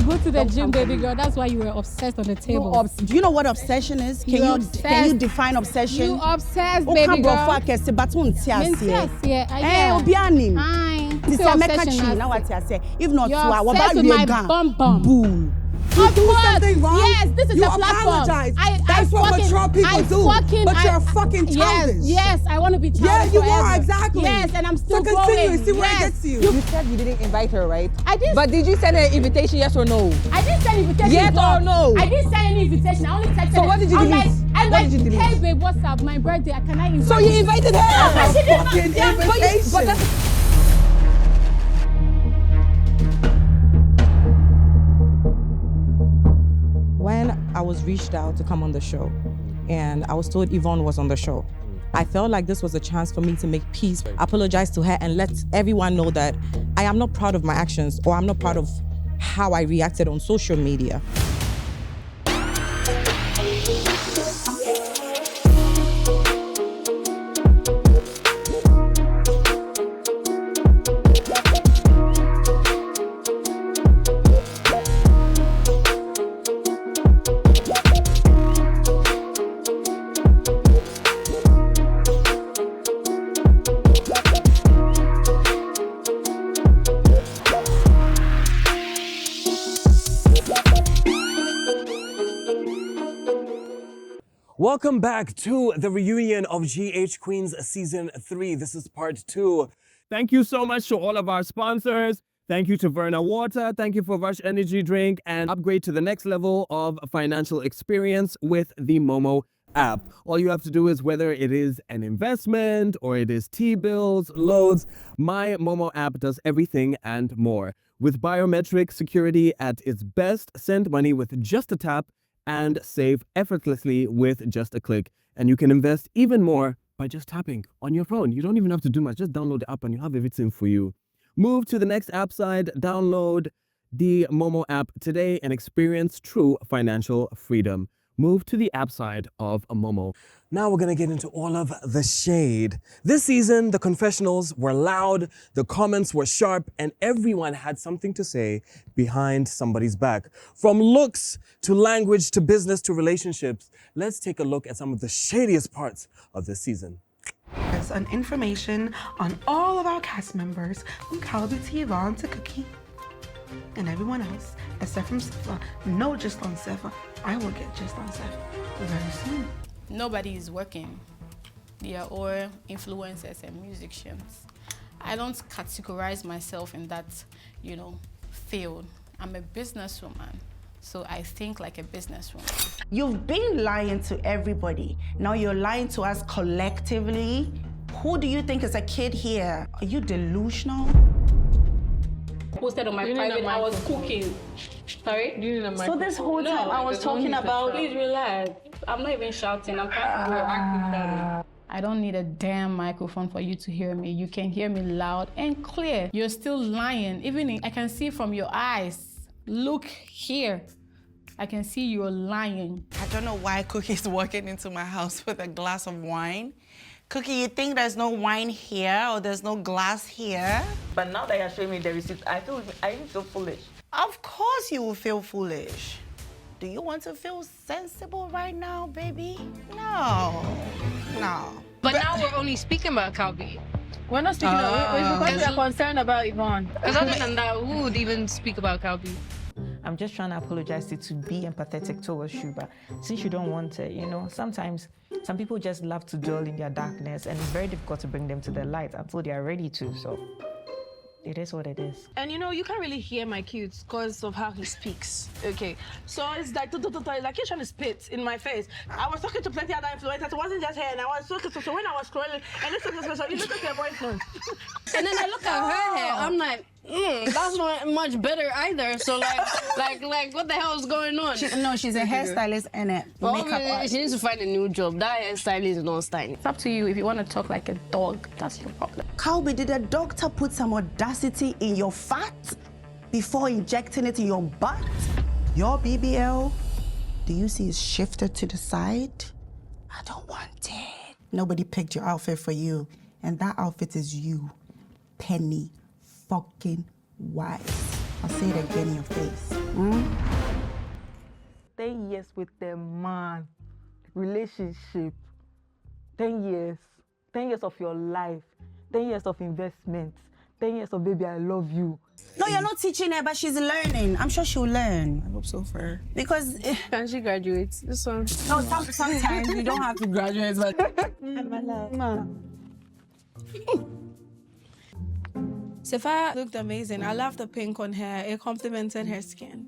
go to the gym, baby girl. That's why you were obsessed on the table. Do you know what obsession is? Can you define obsession? You obsessed, baby girl. Hi. This is obsession. If not, you're obsessed with my bum. Bull. Of course. Something wrong. Yes, this is you a platform. Apologize. That's what mature people do. But you're fucking childish. Yes, I want to be childish. Yeah, you are, exactly. Yes, and I'm still growing. So continue, see where it gets you. You said you didn't invite her, right? I did. But did you send an invitation, yes or no? I didn't send invitation. Yes or no? I didn't send any invitation. I only texted her. So what did you delete? I'm like, hey babe, what's up? My birthday, can I invite So you invited her? She didn't. Fucking invitation. But that's... When I was reached out to come on the show, and I was told Evonne was on the show, I felt like this was a chance for me to make peace, apologize to her, and let everyone know that I am not proud of my actions, or I'm not proud of how I reacted on social media. Welcome back to the reunion of GH Queens Season 3. This is part 2. Thank you so much to all of our sponsors. Thank you to Verna Water. Thank you for Rush Energy Drink, and upgrade to the next level of financial experience with the Momo app. All you have to do is, whether it is an investment or it is T-bills, loans, my Momo app does everything and more. With biometric security at its best, send money with just a tap and save effortlessly with just a click. And you can invest even more by just tapping on your phone. You don't even have to do much. Just download the app and you have everything for you. Move to the next app side, download the Momo app today and experience true financial freedom. Move to the app side of Momo. Now we're gonna get into all of the shade. This season, the confessionals were loud, the comments were sharp, and everyone had something to say behind somebody's back. From looks to language to business to relationships, let's take a look at some of the shadiest parts of this season. There's an information on all of our cast members, from Calby to Evonne to Cookie, and everyone else, except from Sefa. No, just on Sefa. I will get just on Sefa very soon. Nobody is working. They are all influencers and musicians. I don't categorize myself in that, field. I'm a businesswoman, so I think like a businesswoman. You've been lying to everybody. Now you're lying to us collectively. Who do you think is a kid here? Are you delusional? Posted on my private, I was cooking. Sorry? So this whole time I was talking about... Please relax. I'm not even shouting. I'm kind of I don't need a damn microphone for you to hear me. You can hear me loud and clear. You're still lying. I can see from your eyes. Look here. I can see you're lying. I don't know why Cookie's walking into my house with a glass of wine. Cookie, you think there's no wine here or there's no glass here? But now that you're showing me the receipt, I even feel foolish. Of course you will feel foolish. Do you want to feel sensible right now, baby? No. But now we're only speaking about Calby. We're not speaking about it. It's because we're concerned about Evonne. Because other than that, who would even speak about Calby? I'm just trying to apologize to be empathetic towards you, but since you don't want it, sometimes some people just love to dwell in their darkness, and it's very difficult to bring them to the light until they are ready to, so it is what it is. And you can't really hear my cues because of how he speaks, okay? So it's like, it's like he's trying to spit in my face. I was talking to plenty other influencers, it wasn't just her, and I was talking so when I was scrolling, and listen to their voice notes. And then I look at her hair, I'm like, that's not much better either. So like what the hell is going on? She's a hairstylist and a makeup artist. She needs to find a new job. That hairstylist is not styling. It's up to you. If you want to talk like a dog, that's your problem. Calby, did a doctor put some audacity in your fat before injecting it in your butt? Your BBL, do you see it's shifted to the side? I don't want it. Nobody picked your outfit for you, and that outfit is you, Penny fucking wise. I'll say it again in your face. 10 years with the man, relationship, 10 years. 10 years of your life, 10 years of investment, 10 years of baby, I love you. No, you're not teaching her, but she's learning. I'm sure she'll learn. I hope so for her. Because... Can she graduate? This one. No, sometimes you don't have to graduate, but... My love. Sefa looked amazing. I love the pink on her. It complemented her skin.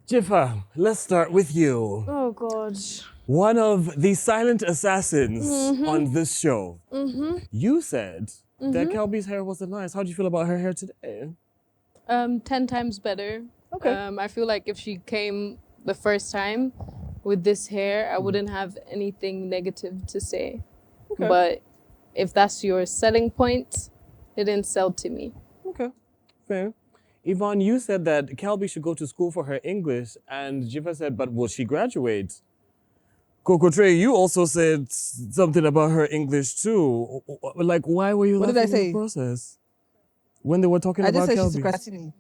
Jiffa, let's start with you. Oh, God. One of the silent assassins on this show. You said that Kelby's hair wasn't nice. How do you feel about her hair today? 10 times better. Okay. I feel like if she came the first time with this hair, I wouldn't have anything negative to say. Okay. But if that's your selling point, it didn't sell to me. Okay, fair. Evonne, you said that Kelby should go to school for her English, and Jiffa said, but will she graduate? Coco Trey, you also said something about her English too. Like, why were you laughing What did I say? in the process? When they were talking I about just said Kelby. she's a Crasini.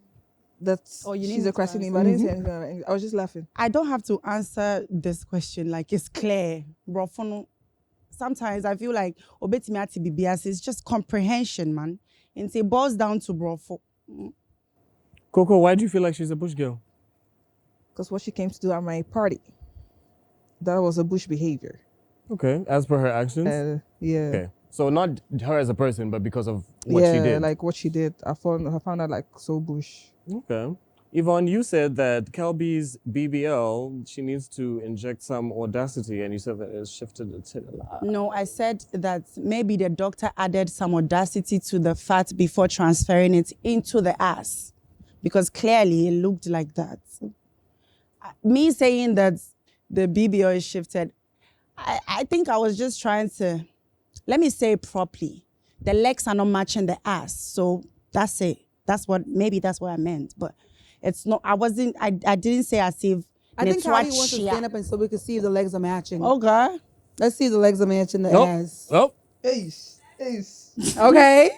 That's you she's need a to Crasini, answer. but I didn't say anything about English. I was just laughing. I don't have to answer this question like it's clear. Brofono. Sometimes I feel like obetimiati bibias is just comprehension, man. And it boils down to brofo. Coco, why do you feel like she's a bush girl? Because what she came to do at my party, that was a bush behavior. Okay, as per her actions? Yeah. Okay, so not her as a person, but because of what she did. Like what she did. I found her like so bush. Okay. Evonne, you said that Kelby's BBL, she needs to inject some audacity, and you said that it's shifted a lot. No, I said that maybe the doctor added some audacity to the fat before transferring it into the ass. Because clearly it looked like that. Me saying that the BBL is shifted, I think I was just trying to, let me say it properly. The legs are not matching the ass. So that's it. Maybe that's what I meant. But it's not, I didn't say as if. I think Callie wants to stand up and so we can see if the legs are matching. Okay. Let's see if the legs are matching the ass. Nope. Ace. Okay.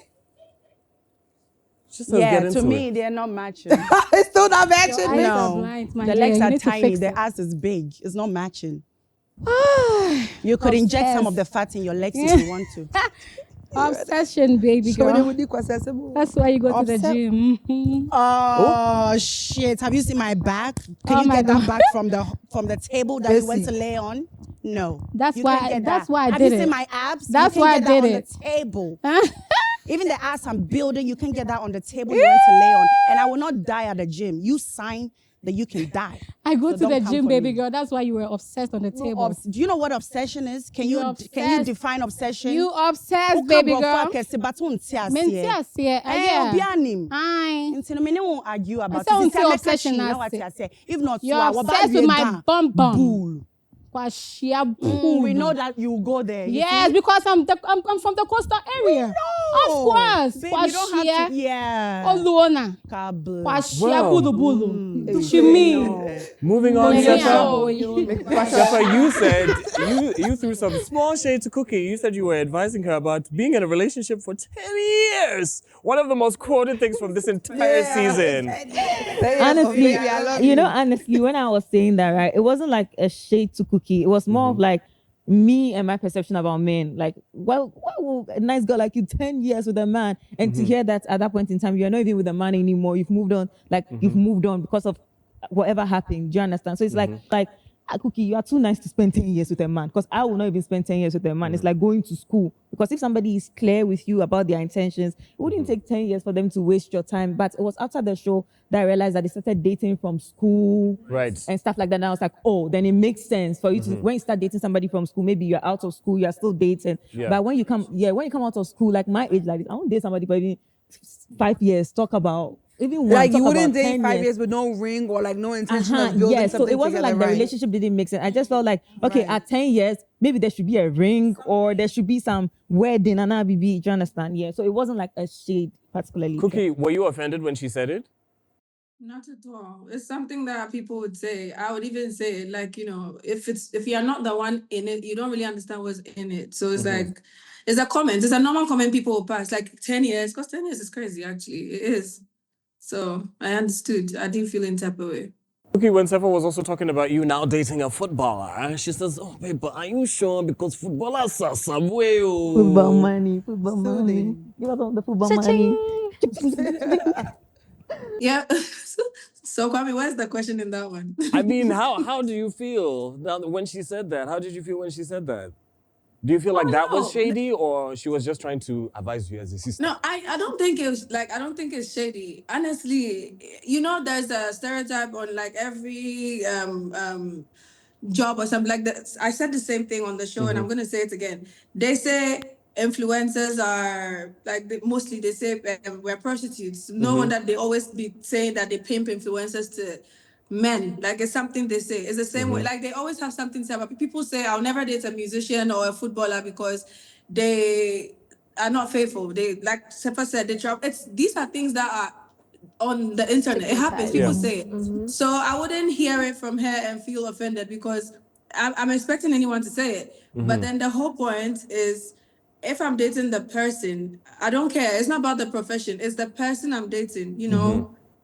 Yeah, to me, they're not matching. It's still not matching? No. The legs are tiny, the ass is big. It's not matching. You could inject some of the fat in your legs if you want to. Obsession, baby girl. That's why you go to the gym. Oh, shit. Have you seen my back? Can you get that back from the table that you went to lay on? No. That's You why can't get that's that. why I Have did you it. seen my abs? That's You why I can't get did that it. on the table. Even the ass I'm building, you can get that on the table you went to lay on. And I will not die at the gym. You sign that you can die. I go So to the don't come gym, for baby me. girl. That's why you were obsessed on the table. Do you know what obsession is? Can you define obsession? You obsessed, baby girl. Yeah. Aye. Argue about I it. say obsession. If not, You're obsessed with my bum bum. We know that you go there. Yes, because I'm from the coastal area. Of course. Babe, you don't have to. Yeah. Oluona. Moving on, Jeffa, you said you threw some small shade to Cookie. You said you were advising her about being in a relationship for 10 years. One of the most quoted things from this entire season. Honestly, honestly, when I was saying that, right, it wasn't like a shade to Cookie. It was more of like me and my perception about men. Like, well, why will a nice girl like you 10 years with a man and to hear that at that point in time, you're not even with a man anymore. You've moved on. Like, you've moved on because of whatever happened. Do you understand? So it's like, Cookie, you are too nice to spend 10 years with a man, because I will not even spend 10 years with a man. It's like going to school, because if somebody is clear with you about their intentions, it wouldn't take 10 years for them to waste your time. But it was after the show that I realized that they started dating from school and stuff like that. And I was like, oh, then it makes sense for you to, when you start dating somebody from school, maybe you're out of school, you're still dating. But when you come out of school, like my age, like I won't date somebody for even 5 years, talk about even one, like talk you wouldn't about date 10 5 years with no ring or like no intention of building yes, something so it wasn't together, like the relationship didn't make sense. I just felt like, okay, at 10 years, maybe there should be a ring or there should be some wedding and BB. Do you understand? Yeah. So it wasn't like a shade particularly. Cookie, were you offended when she said it? Not at all. It's something that people would say. I would even say, like, if you're not the one in it, you don't really understand what's in it. So it's like, it's a comment. It's a normal comment people will pass. Like 10 years, because 10 years is crazy, actually. It is. So I understood. I didn't feel in type of way. Okay, when Sefa was also talking about you now dating a footballer, she says, "Oh, babe, but are you sure? Because footballers are some way." Football money. You want the football money? Yeah. So Kwame, where's the question in that one? I mean, how do you feel now when she said that? How did you feel when she said that? Do you feel like that was shady, or she was just trying to advise you as a sister? No, I don't think it was like, I don't think it's shady. Honestly, there's a stereotype on like every job or something like that. I said the same thing on the show, and I'm gonna say it again. They say influencers are like mostly they say we're prostitutes. No wonder they always be saying that they pimp influencers to men. Like it's something they say. It's the same way. Like they always have something to say about people. Say I'll never date a musician or a footballer because they are not faithful. They, like Sefa said, they drop. These are things that are on the internet. It happens. People say it. So I wouldn't hear it from her and feel offended because I'm expecting anyone to say it. But then the whole point is, if I'm dating the person, I don't care. It's not about the profession. It's the person I'm dating.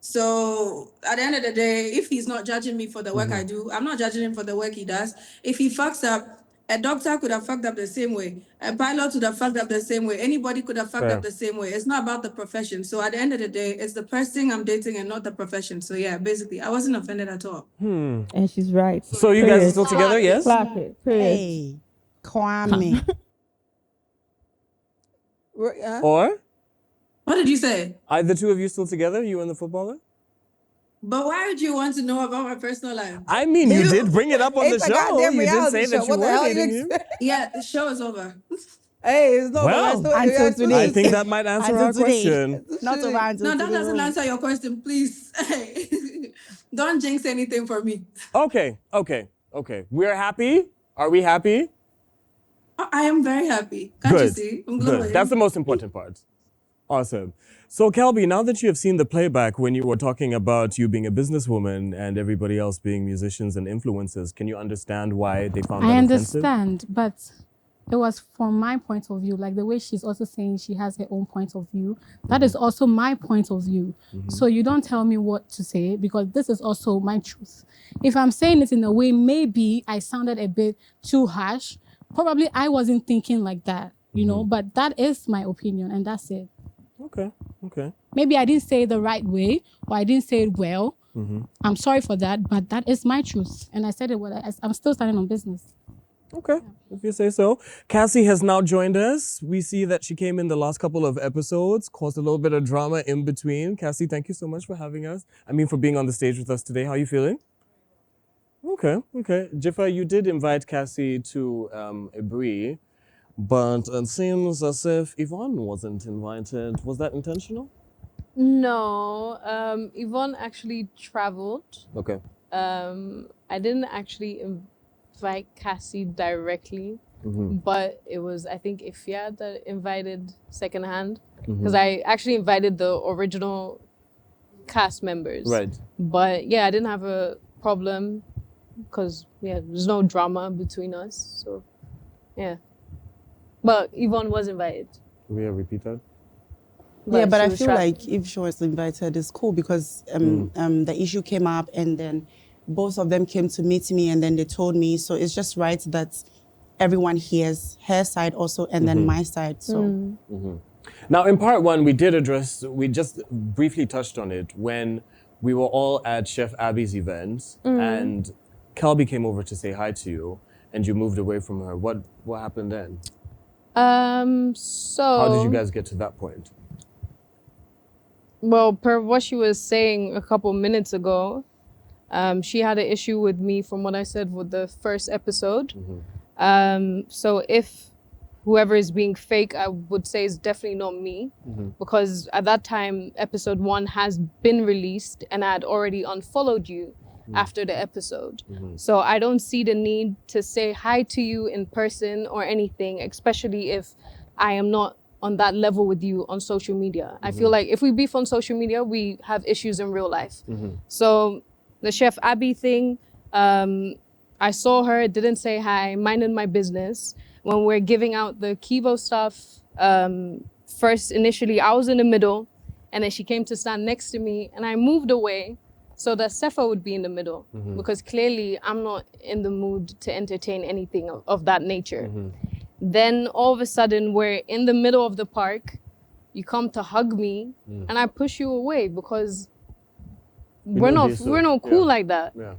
So at the end of the day, if he's not judging me for the work I do, I'm not judging him for the work he does. If he fucks up, a doctor could have fucked up the same way. A pilot would have fucked up the same way. Anybody could have fucked up the same way. It's not about the profession. So at the end of the day, it's the person I'm dating and not the profession. So yeah, basically, I wasn't offended at all. And she's right. So you guys are still together, yes? Clap it. Hey, Kwame. Or What did you say? are the two of you still together, you and the footballer? But why would you want to know about my personal life? I mean, you did bring it up on the It's a show. goddamn You did reality say that show. you What the were hell you dating him. Yeah, the show is over. Hey, it's not Well, over. until today. I think that might answer our question. Not over until No, that today. doesn't answer your question, please. Don't jinx anything for me. Okay. We're happy. Are we happy? I am very happy. Can't you see? I'm glowing. Good. That's the most important part. Awesome. So, Kelby, now that you have seen the playback when you were talking about you being a businesswoman and everybody else being musicians and influencers, can you understand why they found that I offensive? understand, but it was from my point of view, like the way she's also saying she has her own point of view. That is also my point of view. So you don't tell me what to say because this is also my truth. If I'm saying it in a way, maybe I sounded a bit too harsh. Probably I wasn't thinking like that, but that is my opinion and that's it. Okay. Maybe I didn't say it the right way or I didn't say it well. I'm sorry for that, but that is my truth. And I said it I'm still standing on business. Okay, if you say so. Cassie has now joined us. We see that she came in the last couple of episodes, caused a little bit of drama in between. Cassie, thank you so much for having us. For being on the stage with us today. How are you feeling? Okay. Jiffa, you did invite Cassie to a brie, but it seems as if Evonne wasn't invited. Was that intentional? No, Evonne actually traveled. Okay. I didn't actually invite Cassie directly, but it was, I think, Ifya that invited secondhand, because I actually invited the original cast members. Right. But yeah, I didn't have a problem because there's no drama between us. So yeah. But Evonne was invited. We have repeated. But I feel like if she was invited, it's cool because the issue came up and then both of them came to meet me and then they told me. So it's just right that everyone hears her side also and then my side. So. Now, in part one, we just briefly touched on it when we were all at Chef Abby's event and Kelby came over to say hi to you and you moved away from her. What happened then? So how did you guys get to that point? Well, per what she was saying a couple minutes ago, she had an issue with me from what I said with the first episode. So if whoever is being fake, I would say is definitely not me, because at that time, episode 1 has been released and I had already unfollowed you after the episode. So I don't see the need to say hi to you in person or anything, especially if I am not on that level with you on social media. I feel like if we beef on social media, we have issues in real life. So the Chef Abby thing, I saw her, didn't say hi, minded my business. When we're giving out the Kivo stuff, first initially I was in the middle And then she came to stand next to me, and I moved away so that Sefa would be in the middle, because clearly I'm not in the mood to entertain anything of that nature. Then all of a sudden, we're in the middle of the park. You come to hug me, and I push you away because we're not cool like that. Yeah.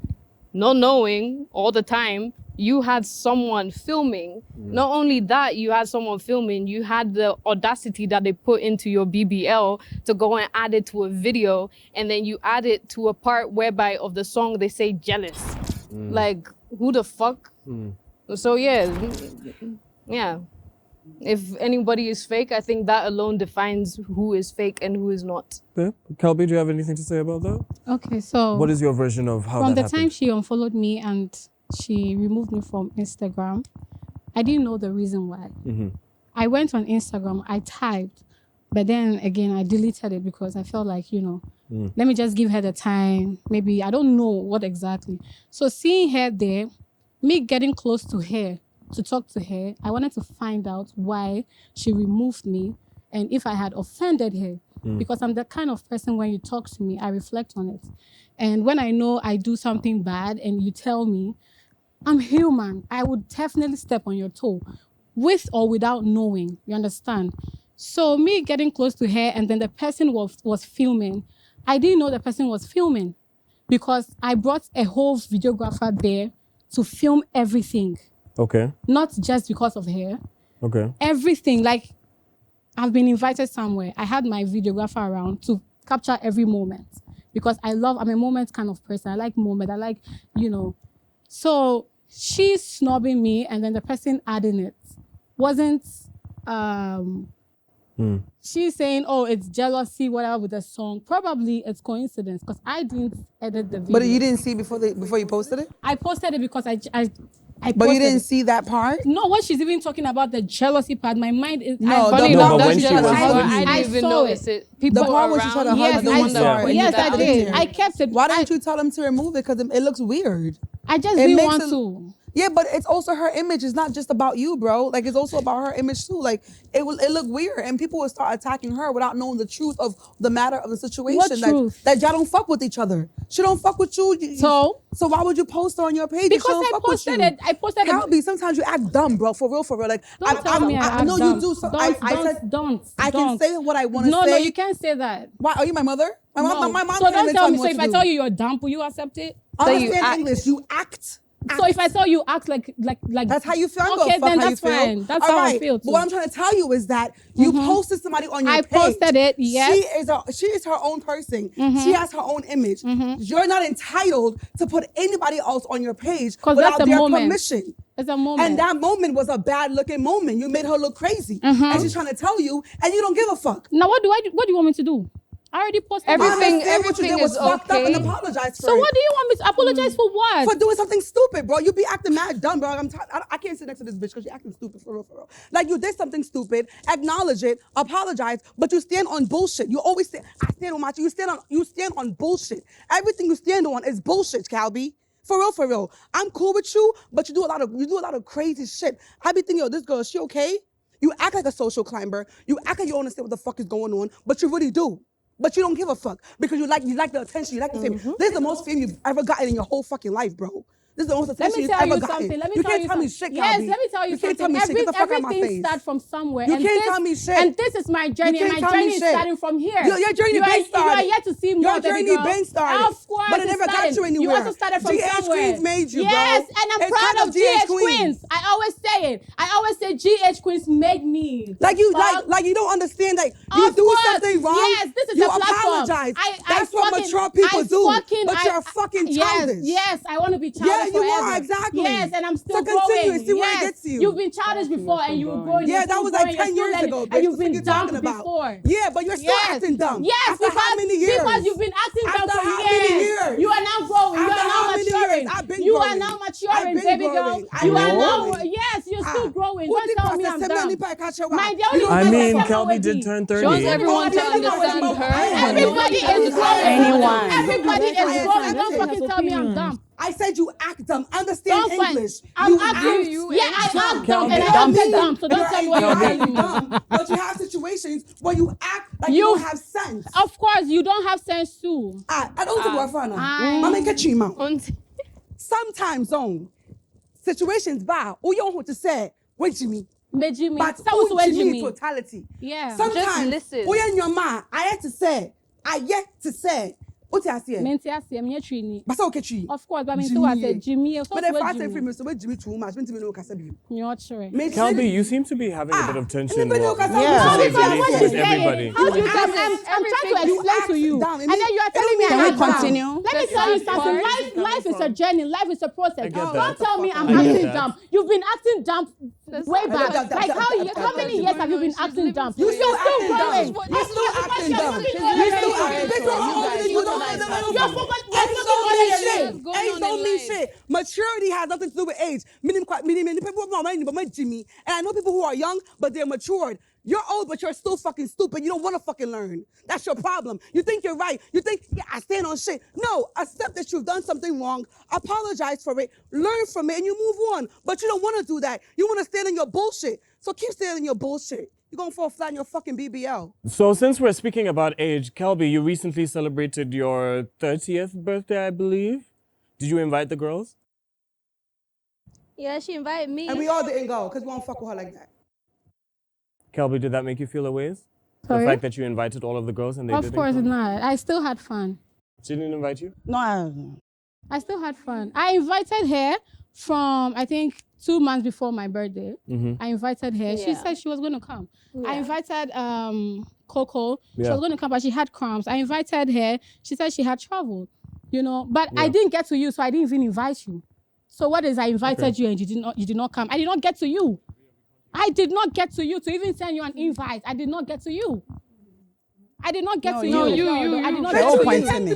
Not knowing all the time you had someone filming. Not only that, you had someone filming, you had the audacity that they put into your BBL to go and add it to a video, and then you add it to a part whereby of the song they say jealous. Like, who the fuck? So yeah. If anybody is fake, I think that alone defines who is fake and who is not. Yeah. Kelby, do you have anything to say about that? Okay, so What is your version of how from that the time she unfollowed me and she removed me from Instagram, I didn't know the reason why. I went on Instagram, I typed, but then again, I deleted it because I felt like, let me just give her the time. Maybe, I don't know what exactly. So seeing her there, me getting close to her, to talk to her, I wanted to find out why she removed me and if I had offended her. Because I'm the kind of person, when you talk to me, I reflect on it. And when I know I do something bad and you tell me, I'm human, I would definitely step on your toe, with or without knowing, you understand? So me getting close to her and then the person was filming, I didn't know the person was filming because I brought a whole videographer there to film everything. Okay. Not just because of her. Okay. Everything, like I've been invited somewhere. I had my videographer around to capture every moment because I'm a moment kind of person. I like moment. I like, So she's snobbing me and then the person adding it wasn't, she's saying, oh, it's jealousy, whatever with the song. Probably it's coincidence because I didn't edit the video. But you didn't see before you posted it? I posted it because I but you didn't see that part? No, when she's even talking about the jealousy part, my mind is... I didn't even notice it. People the part where she tried to hug you. Yes, I did. I kept it. Why didn't you tell them to remove it? Because it looks weird. I just didn't want to. Yeah, but it's also her image. It's not just about you, bro. Like, it's also about her image too. Like, it looked weird, and people would start attacking her without knowing the truth of the matter of the situation. What truth? That y'all don't fuck with each other. She don't fuck with you. So why would you post her on your page? Because I posted it. I posted it. Kelby, sometimes you act dumb, bro. For real. Like, I know you do. So don't. I can say what I want to say. No, you can't say that. Why? Are you my mother? My mom. So don't tell me. So if I tell you you're dumb, will you accept it? Understand English. You act. So if I saw you act like that's how you feel. Okay, then that's fine. That's how I feel too. But what I'm trying to tell you is that you posted somebody on your page. I posted it. Yes. She is her own person. She has her own image. You're not entitled to put anybody else on your page without their permission. It's a moment. And that moment was a bad looking moment. You made her look crazy. And she's trying to tell you, and you don't give a fuck. Now what do you want me to do? I already posted everything what you did was fucked up and apologize for So what do you want me to apologize for? What? For doing something stupid, bro. You be acting mad dumb, bro. I can't sit next to this bitch because she's acting stupid for real. Like, you did something stupid, acknowledge it, apologize, but you stand on bullshit. You always say, I stand on my you stand on bullshit. Everything you stand on is bullshit, Kelby. For real. I'm cool with you, but you do a lot of crazy shit. I be thinking, yo, this girl, is she okay? You act like a social climber. You act like you don't understand what the fuck is going on, but you really do. But you don't give a fuck because you like the attention, you like the fame. This is the most fame you've ever gotten in your whole fucking life, bro. This is the most attention you've ever gotten. You can't tell me shit, Yes, let me tell you something. Get the fuck out of my face. Everything starts from somewhere. You can't tell me shit. And this is my journey, and my journey is starting from here. Your journey been started. You are yet to see more, baby girl. Your journey been started. Of course, but it never got you anywhere. You also started from somewhere. GH Queens made you, bro. Yes, and I'm proud of GH Queens. I always say it. I always say GH Queens made me. Like you don't understand that you do something wrong. Yes, this is a platform. Apologize. That's what mature people do. But you're fucking childish. Yes, I want to be childish. Yeah, you are, exactly. Yes, and I'm still growing. See where it gets you. You've been childish before and you were growing. Yeah, that was like 10 years ago, bitch. And you've been dumb before. Yeah, but you're still acting dumb. Yes, after how many years? Because you've been acting dumb for years. You are now growing. You are now maturing. You are now maturing, baby girl. You are now, yes, you're still growing. Don't tell me I'm dumb. I mean, Kelby did turn 30. She wants everyone to understand her. Everybody is growing. Everybody is growing. Don't fucking tell me I'm dumb. I said you act dumb. Understand Don't fight. English. I'm You acting. Yeah, I act dumb and I Dumb. acted dumb. So don't tell me what you're telling me. Dumb, but you have situations where you act like you don't have sense. Of course, you don't have sense too. I don't think we're fun. Mama get you mouth. Sometimes situations bad. Who you want to say? Wait Jimmy. But who Jimmy totality. Yeah. Sometimes just listen. who in your mind? I yet to say. What you say? But so okay. Of course, but I mean, so I said Jimmy. But if I say free, so wait Jimmy too much. Jimmy no kasabi. You're sure. Kelby, you seem to be having a bit of tension. Yeah. With everybody. How do you tell me? I'm trying to explain to you, and then you are telling me. Can we continue? Let me tell you something. Life is a journey. Life is a process. Don't tell me I'm I get acting that. dumb. You've been acting dumb way back. Like how many years have you been acting dumb? You're still growing. You're still acting dumb. You're still acting dumb. Age don't mean shit. Maturity has nothing to do with age. Many people know my name, but my Jimmy. And I know people who are young, but they're matured. You're old, but you're still fucking stupid. You don't want to fucking learn. That's your problem. You think you're right. You think, yeah, I stand on shit. No, accept that you've done something wrong. Apologize for it. Learn from it, and you move on. But you don't want to do that. You want to stand in your bullshit. So keep standing in your bullshit. You're going to fall flat in your fucking BBL. So since we're speaking about age, Kelby, you recently celebrated your 30th birthday, I believe. Did you invite the girls? Yeah, she invited me. And we all didn't go because we won't fuck with her like that. Kelby, did that make you feel a ways? Sorry? The fact that you invited all of the girls and they didn't Of course come? not. I still had fun. She didn't invite you? No, I still had fun. I invited her from, I think, 2 months before my birthday. I invited her. She said she was going to come. I invited Coco. She was going to come, but she had cramps. I invited her. She said she had traveled, But I didn't get to you, so I didn't even invite you. So what is I invited you and you did not come? I did not get to you. I did not get to you to even send you an invite. I did not get to you. I did not get to you. I did not get to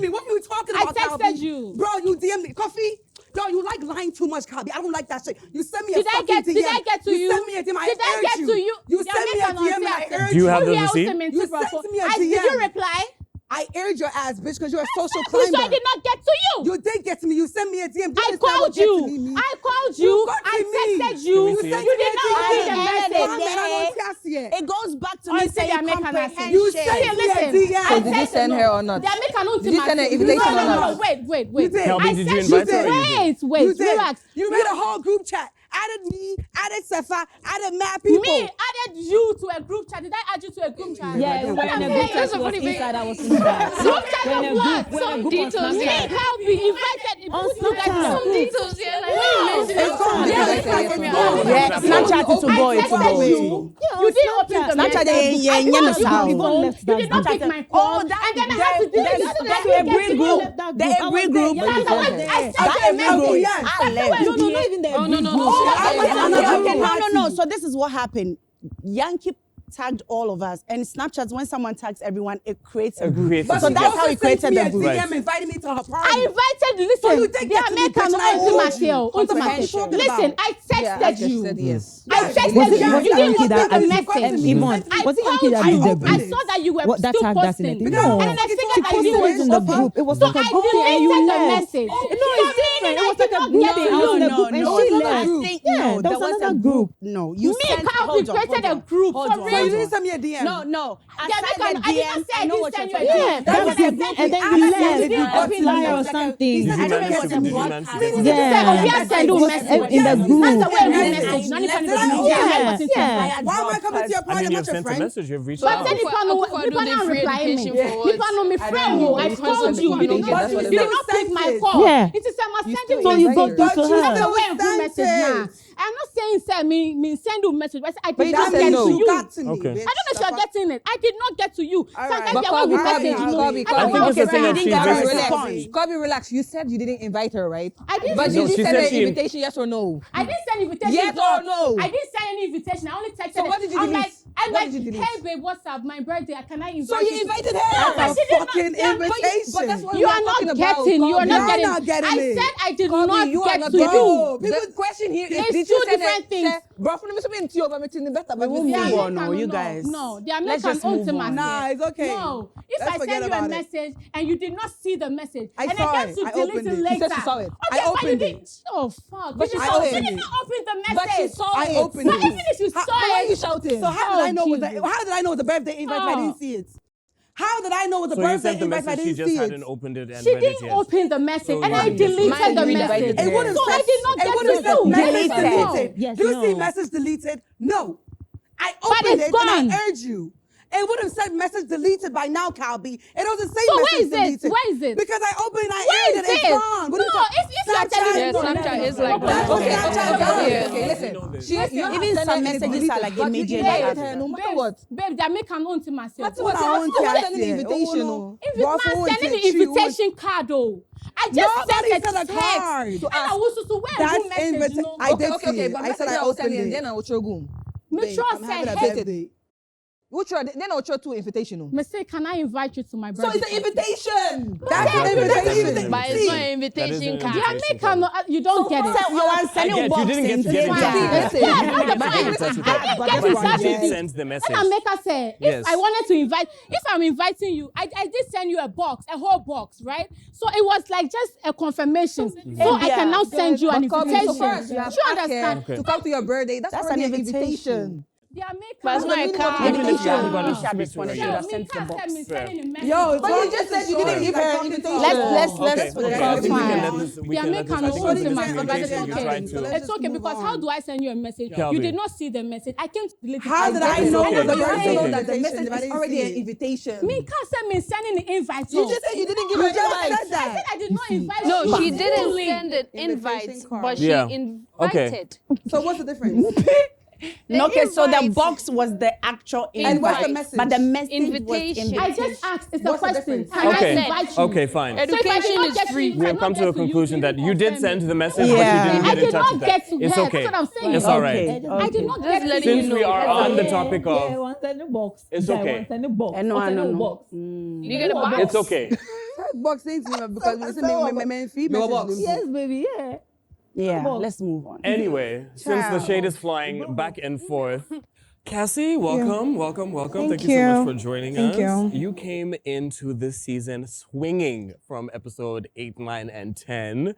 you. What are you talking about? I texted you. Bro, you DM me. Coffee? Yo, you like lying too much, Kabi. I don't like that shit. You send me a Did I fucking DM. Did I get to you? You sent me a DM. Did I get to you? You sent me a DM and I urged Do you have the Yeah, receipt? You sent me a DM. Did you reply? I aired your ass, bitch, because you're a social So climber. I did not get to you. You did get to me. You sent me a DM. I called you. I called you. I texted you. You did not read the message. It goes back to me saying comprehension. You sent me a DM. So did you send her or not? Did you send an invitation or not? Wait. Kelby, did you invite her or you didn't? Wait, relax. You made a whole group chat. Added me, added Sefa, added mad people. Me added you to a group chat. Did I add you to a group chat? Yeah, we're in a group chat. Was inside. I was inside. Group chat of what? Some details. Me, how we invited. Some details. Yeah, Snapchat is to go. You didn't open the message. Yeah, I called you on the phone. You did not pick my call. And then I had to do this. The agree group. The agree group. No. So this is what happened. Yankee tagged all of us, and Snapchat, when someone tags everyone, it creates a group. So that's how he created the group. DM invited me to her party. I invited, listen, listen, I texted you. I texted you. You didn't open the message. Evonne, was it Yankee that did the group? I saw that you were still posting. No, and I figured that you it were in the group. It was so like a I group and you deleted the left. message. No, it's different. It was like a group thing. I was in the group and she left. Yeah, there was another group. No, you sent. Me, Carl, we created a group. For real. So you didn't send me a DM? No. I sent the DM. I know what you're saying. Yeah, that was a group. And then you left. You got flyer or something. Did you mention it? Yeah, in the group. That's the way we message. Why am I coming to your party? I mean, I'm you've not your sent a friend. message. You've reached But out. then people don't reply me. People know me friend. I told you. You did not pick my call. Yeah. It is I'm sending So you go message. to her. That's the way I do message now. I'm not saying send me send you message. I did not But get no. to you. Got to me, Okay. bitch. I don't know if you're getting it. I did not get to you. Sometimes But there will be message. I think it's the thing that she relax. Kobe, relax. You said you didn't invite her, right? I didn't. But No, you she did send said an she- invitation, yes or no? I didn't send invitation. Yes or no? I didn't send any invitation. I only texted. So what did you I'm delete? like, I And like, hey babe, what's up? My birthday. Can I invite you? So you invited her? That's a fucking invitation. But that's what you we are not talking getting. about. You are not Not getting I it. said I did Kobe, not you get are to not you. The question here is, It's did two you say different things. Bro, from the you over meeting the better, but We we move on, No, you guys. No, they are Let's making just move on. Nah, it's okay. No, if Let's I forget send you a about it. message and you did not see the message, I and saw I get it. to I delete opened it it. later. She said she saw it. Okay, I but you opened didn't. it. Oh fuck! But you she didn't saw open it. You didn't open the message. But she saw I it. opened But it. even if you saw Why are you it, shouting? So how did I know it was Jesus. how did I know it was a birthday invite if I didn't see it? How did I know it was a So you birthday sent the invite if I message, she didn't just see it? hadn't opened it and She read it didn't yet. open the message, So and you I didn't get deleted it. the Mine message. redirected It would have So I did not get would have to said you. message No. deleted. Yes, Do you see no. message deleted? No. I But opened it's it and gone. I urge you. It would have said message deleted by now, Calby. It doesn't say So where message is it? deleted. Where is it? Because I opened and I Where aired is it. It's it? gone. What No, is that? if you are telling Yeah, me Snapchat is like that. Okay, Yeah. okay, listen. She, Even some messages are like immediate. No matter what. Babe, they make an own to myself. What I want what's to sending the ask you? invitation? Oh, Oh, If it's man sending the invitation card, though. I just Nobody sent sent a text. card. And I was supposed to wear a That's good message, you know. I did see okay, it. but I said I was opened sending it. then I will show you. Mitchell I'm having said, a hey, birthday. Which one? Then I'll show two invitation. me say, can I invite you to my So birthday? it's an invitation. That's an invitation. But it's not an invitation card. Yeah, make an, you don't get it. I get you didn't get to get Yeah, it. that's the point. I didn't get to But that you did with send the message. And make her say, Yes. if I wanted to invite, if I'm inviting you, I did send you a box, a whole box, right? So it was like just a confirmation. So I can now send you an invitation. So first, you have Do you asked her understand? to come to your birthday. That's already an invitation. They are making But it's not a card. Even if you haven't gotten If she had to responded, speak she to would her have sent the box. Yo, But you just said you didn't give her an invitation. Let's Okay, put it okay, I think we fine. can let this. They We are can let making this. an I think own it was to a myself, but it's miscommunication. You tried okay. to. It's okay because how do I send you a message? Calby. You did not see the message. I can't delete it. How did I It's know okay. it was a But you have to birthday know that the invitation message if I is didn't already see an it? invitation. Me can't send me sending the invite. You just said you didn't give her You an just invite. said that. I said I did not invite No, you. she didn't Fully. send an invite, but she Yeah. invited. So what's the difference? Okay, so the invite. box was the actual And what's the invite, message? but the message Invitation. was I just asked. It's a What's the question. difference? Can I Okay. invite you? Okay, fine. So if I did Education not is get to free. you, if We I have come not to a get you, conclusion you that you did confirm send it. the message, Yeah. but you I didn't get did in touch not with get her. to It's her. okay. That's what I'm saying. It's all right. I did not Just get to letting you. Since we are on the topic of, It's okay. no. You get a box? It's okay. Box things because we say female box. Yes, baby, yeah. Yeah, let's move on. Anyway, since the shade is flying back and forth, Cassie, welcome. Thank you so much for joining us. Thank you. You came into this season swinging from episode 8, 9, and 10.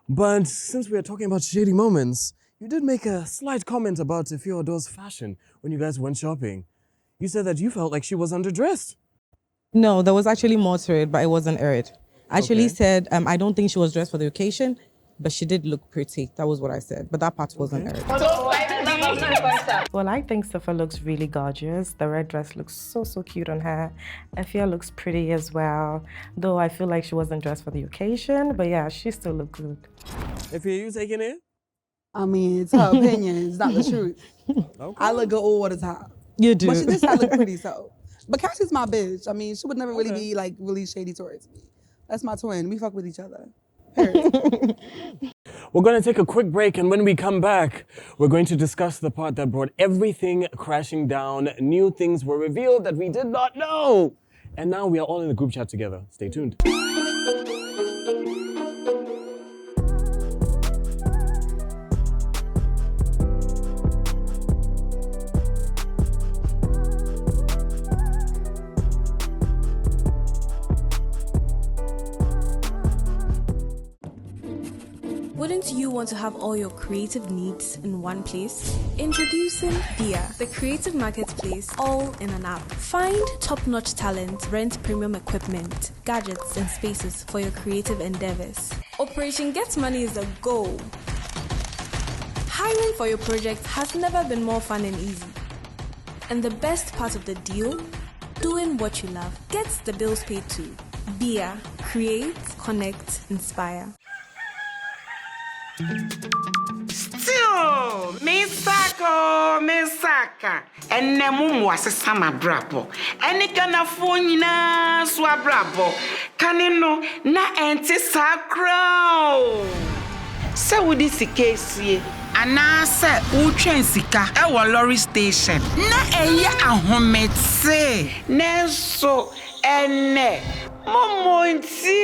But since we are talking about shady moments, you did make a slight comment about Theodore's fashion when you guys went shopping. You said that you felt like she was underdressed. No, there was actually more to it, but it wasn't aired. I actually Okay. said I don't think she was dressed for the occasion, but she did look pretty. That was what I said, but that part wasn't aired. Well, I think Safa looks really gorgeous. The red dress looks so cute on her. Efia looks pretty as well, though I feel like she wasn't dressed for the occasion, but yeah, she still looked good. If you taking it? I mean, it's her opinion. It's not the truth. Okay. I look good all the time. You do. But she did look pretty, so. But Cassie's my bitch. I mean, she would never really be like really shady towards me. That's my twin. We fuck with each other. We're going to take a quick break, and when we come back, we're going to discuss the part that brought everything crashing down. New things were revealed that we did not know. And now we are all in the group chat together. Stay tuned. Wouldn't you want to have all your creative needs in one place? Introducing Dia, the creative marketplace, all in an app. Find top-notch talent, rent premium equipment, gadgets, and spaces for your creative endeavors. Operation Get Money is a go. Hiring for your project has never been more fun and easy. And the best part of the deal? Doing what you love. Get the bills paid too. Dia, create, connect, inspire. Still, Misaka, and Nemum was a summer brabo, and it can afford na swabrabo, canino, na anti sacro. So, would this case, Anase utwen sika e wo lorry station. Na eye ahometse. Nenso ene momonti.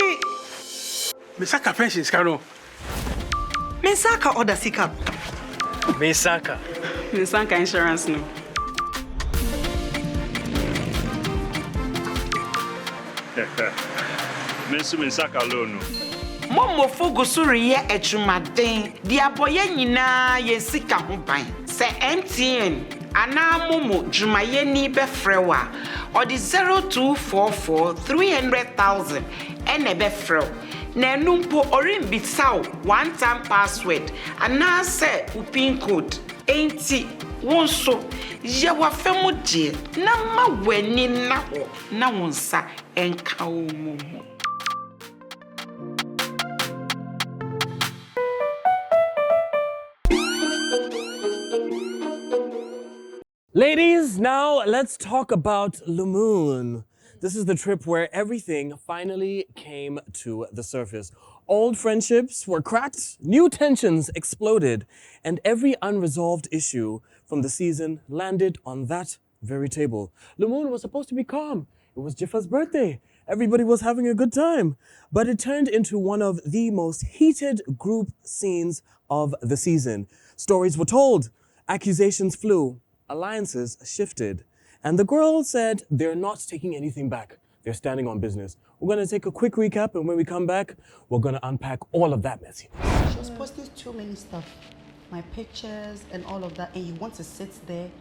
Misaka pensions karo. Misaka order sika. Misaka Insurance no. Misaka loan. Momo fogosuri ye echumaden. Di aboye nyina ye sika ho ban. Se MTN ana momo jumaye ni befrewa. Or the 0244 300,000 ene befrew. Na numpo orimbitsaw one-time password. Ana se upin code. Enti wonso ye wa femu je na ma weni na ho na wonsa enka wo momo. Ladies, now let's talk about Lumoon. This is the trip where everything finally came to the surface. Old friendships were cracked, new tensions exploded, and every unresolved issue from the season landed on that very table. Lumoon was supposed to be calm. It was Jiffa's birthday. Everybody was having a good time. But it turned into one of the most heated group scenes of the season. Stories were told, accusations flew, alliances shifted, and the girls said they're not taking anything back. They're standing on business. We're gonna take a quick recap, and when we come back, we're gonna unpack all of that messy. She was posting too many stuff. My pictures and all of that, and you want to sit there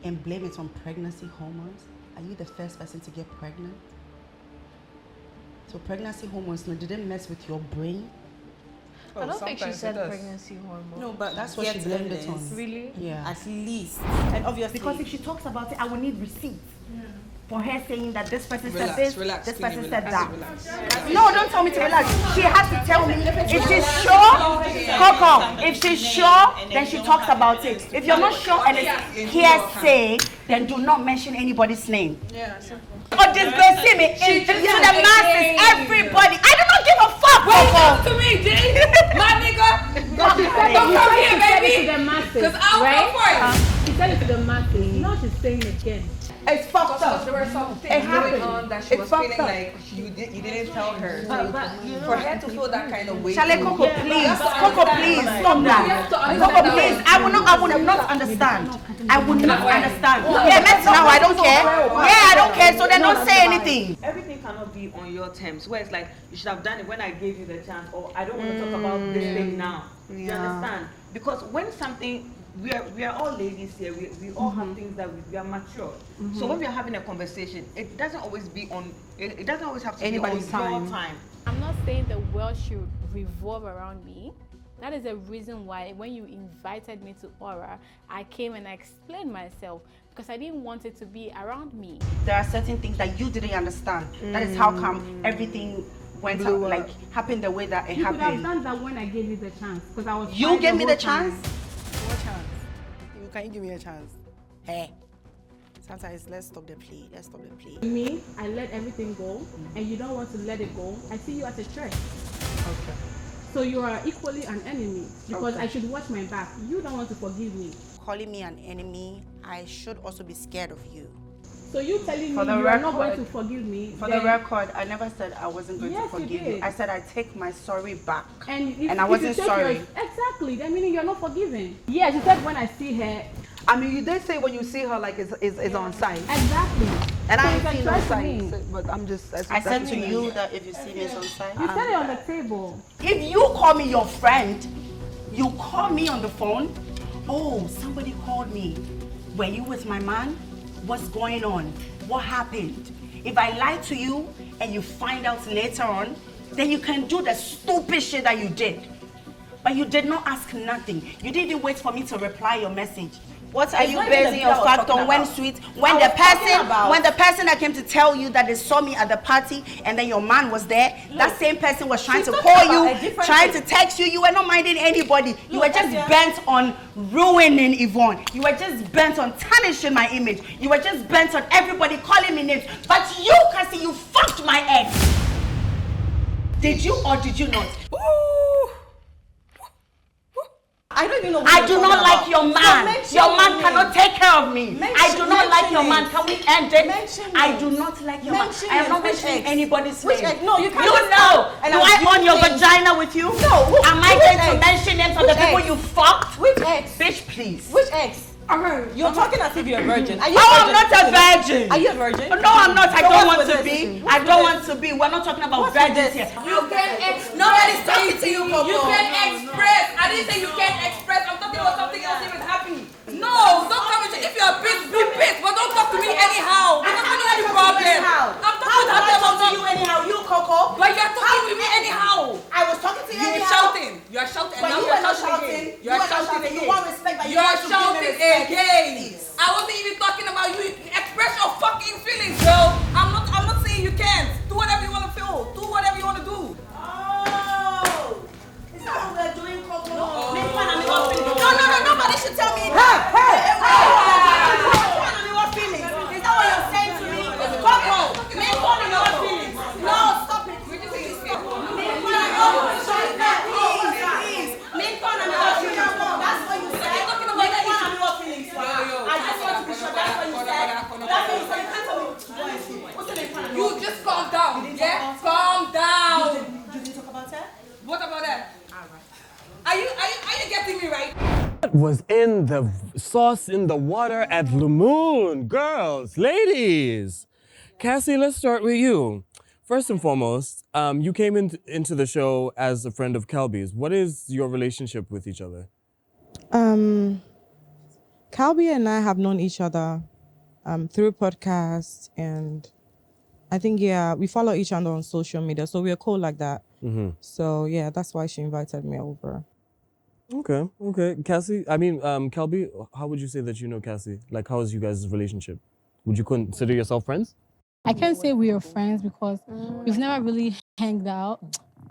and blame it on pregnancy hormones? Are you the first person to get pregnant? So pregnancy hormones didn't mess with your brain? I don't think she said pregnancy hormone. No, but that's what she blamed it on. Really? Yeah. At least. And obviously. Because if she talks about it, I will need receipts. For her saying that this person said this, this person said that. No, don't tell me to relax. She has to tell me. If she's sure, Coco, if she's sure, then she talks about it. If you're not sure and it's hearsay, then do not mention anybody's name. Or disgrace me to the masses, everybody. I do not give a fuck, Coco. To me, G. My nigga. Don't come here, baby. Because I'll come for you. She said it to the masses. Now she's saying it again. It's fucked up. There were some things going on that she was feeling like you didn't tell her. For her to feel that kind of way. Shale, Coco, please. Coco, please. Stop that. Coco, please. I will not understand. I will not understand. Yeah, let's now. I don't care. Yeah, I don't care. So then don't say anything. Everything cannot be on your terms. Where it's like, you should have done it when I gave you the chance, or I don't want to talk about this thing now. You understand? Because when something, we are all ladies here. We all have things that we are mature. So when we are having a conversation, it doesn't always be on. It doesn't always have to Anybody's be on your time. I'm not saying the world should revolve around me. That is the reason why when you invited me to Aura, I came and I explained myself because I didn't want it to be around me. There are certain things that you didn't understand. That is how come everything went out, like happened the way that it happened. You could have done that when I gave you the chance because I was. You gave me the chance. What chance? Can you give me a chance? Hey. Sometimes let's stop the play. Let's stop the play. Me, I let everything go, and you don't want to let it go. I see you as a threat. Okay. So you are equally an enemy because I should watch my back. You don't want to forgive me. Calling me an enemy, I should also be scared of you. So you telling me you are not going to forgive me? For the record, I never said I wasn't going to forgive you. I said I take my sorry back. And I wasn't sorry. Exactly. That meaning you're not forgiven. Yeah, she said when I see her. I mean, you did say when you see her, like, is on site. Exactly. And so I ain't seen on site, but I'm just... I said to you that if you see me, it's on site. You said it on the table. If you call me your friend, you call me on the phone. Oh, somebody called me. Were you with my man? What's going on? What happened? If I lie to you and you find out later on, then you can do the stupid shit that you did. But you did not ask nothing. You didn't even wait for me to reply your message. What are you basing your fact on when sweet? When the person that came to tell you that they saw me at the party and then your man was there, that same person was trying to call you, trying to text you. You were not minding anybody. You were just bent on ruining Evonne. You were just bent on tarnishing my image. You were just bent on everybody calling me names. But you, Cassie, you fucked my ex. Did you or did you not? I don't even know. I do not like your man. Your man cannot take care of me. I do not like your man. Can we end it? I do not like your man. I am not mentioning anybody's name. No, you can't. You know. Do I own your vagina with you? No. Am I going to mention names of the people you fucked? Which ex? Bitch, please. Which ex? You're talking as if you're a virgin. Are you I'm not a virgin. Are you a virgin? No, I'm not. I So don't what's want to with be. this? I don't want to be. We're not talking about virgins here. You can nobody's talking to you, Coco. You can express. I didn't say you can't express. I'm talking about something else even happening. No, don't come to if you're pissed, be pissed. But don't talk to me anyhow. We're not going to any problem. I'm talking to you anyhow. You, Coco. But you're talking to me anyhow. I was talking to you anyhow. You're shouting. You're shouting. But you were not shouting. You're shouting. You want respect, but You're shouting again. I wasn't even talking about you. Express your fucking feelings, girl. I'm not saying you can't. Do whatever you want to feel. Do whatever you want to do. Oh, is that what we're doing, Coco? No, nobody should tell me. Feelings. Is that what you're saying to me? Coco, make fun of your feelings. No, stop it. We're just saying please. Make fun of your feelings. That's what you said. Make fun of your feelings. I just want to be sure that's what you said. That's what you said. You can't tell me. What's the name? You just calm down. Yeah? Calm down. You didn't talk about that? What about that? Are you getting me right? What was in the sauce in the water at Blue Moon? Girls, ladies. Cassie, let's start with you. First and foremost, you came into the show as a friend of Kelby's. What is your relationship with each other? Kelby and I have known each other through podcasts, and I think, we follow each other on social media, so we're cool like that. Mm-hmm. So, that's why she invited me over. Okay. Cassie, Kelby, how would you say that you know Cassie? Like, how is you guys' relationship? Would you consider yourself friends? I can't say we are friends because we've never really hanged out.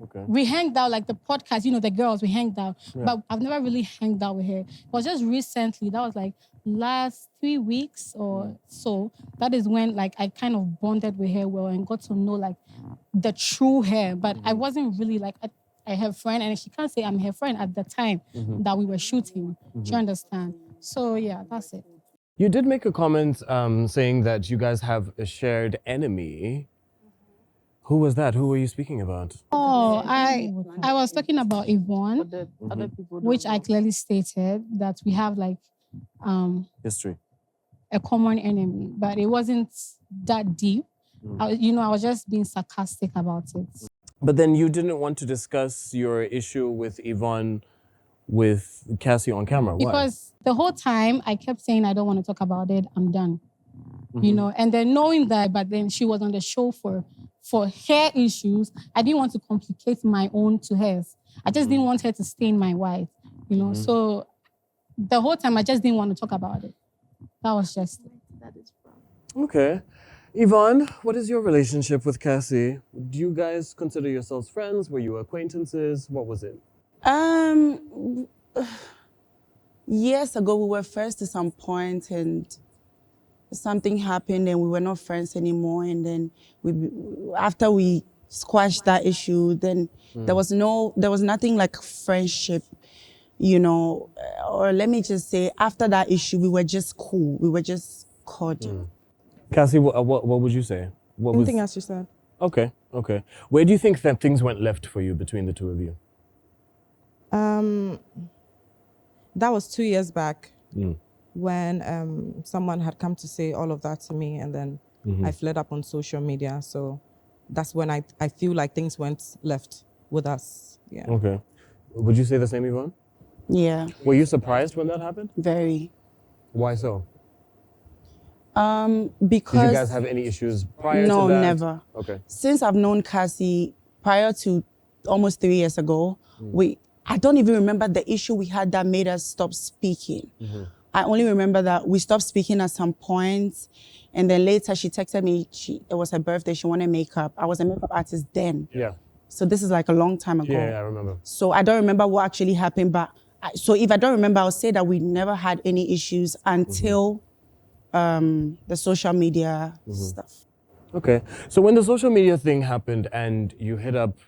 Okay. We hanged out like the podcast, the girls, we hanged out. Yeah. But I've never really hanged out with her. It was just recently, that was like last 3 weeks or so. That is when like I kind of bonded with her well and got to know like the true her. But I wasn't really like her friend, and she can't say I'm her friend at the time that we were shooting. Do you understand? So yeah, that's it. You did make a comment saying that you guys have a shared enemy. Who was that? Who were you speaking about? Oh, I was talking about Evonne, which I clearly stated that we have like History. a common enemy, but it wasn't that deep. I was just being sarcastic about it. But then you didn't want to discuss your issue with Evonne with Cassie on camera. Why? Because the whole time I kept saying I don't want to talk about it, I'm done. And then knowing that, but then she was on the show for her issues, I didn't want to complicate my own to hers. I just didn't want her to stain my wife, So the whole time I just didn't want to talk about it. That was just it. That is wrong. Okay. Evonne, what is your relationship with Cassie? Do you guys consider yourselves friends? Were you acquaintances? What was it? Years ago, we were friends to some point, and something happened, and we were not friends anymore. And then after we squashed that issue, then there was nothing like friendship, or let me just say, after that issue, we were just cool. We were just cordial. Cassie, what would you say? Anything else you said? Okay. Where do you think that things went left for you between the two of you? That was 2 years back when someone had come to say all of that to me, and then I flared up on social media. So that's when I feel like things went left with us. Yeah. Okay. Would you say the same, Evonne? Yeah. Were you surprised when that happened? Very. Why so? Because... Did you guys have any issues prior to that? No, never. Okay. Since I've known Cassie prior to almost 3 years ago, I don't even remember the issue we had that made us stop speaking. I only remember that we stopped speaking at some point, and then later she texted me, it was her birthday, she wanted makeup. I was a makeup artist then. Yeah. So this is like a long time ago. Yeah, I remember. So I don't remember what actually happened, but so if I don't remember, I'll say that we never had any issues until the social media stuff. Okay. So when the social media thing happened and you hit up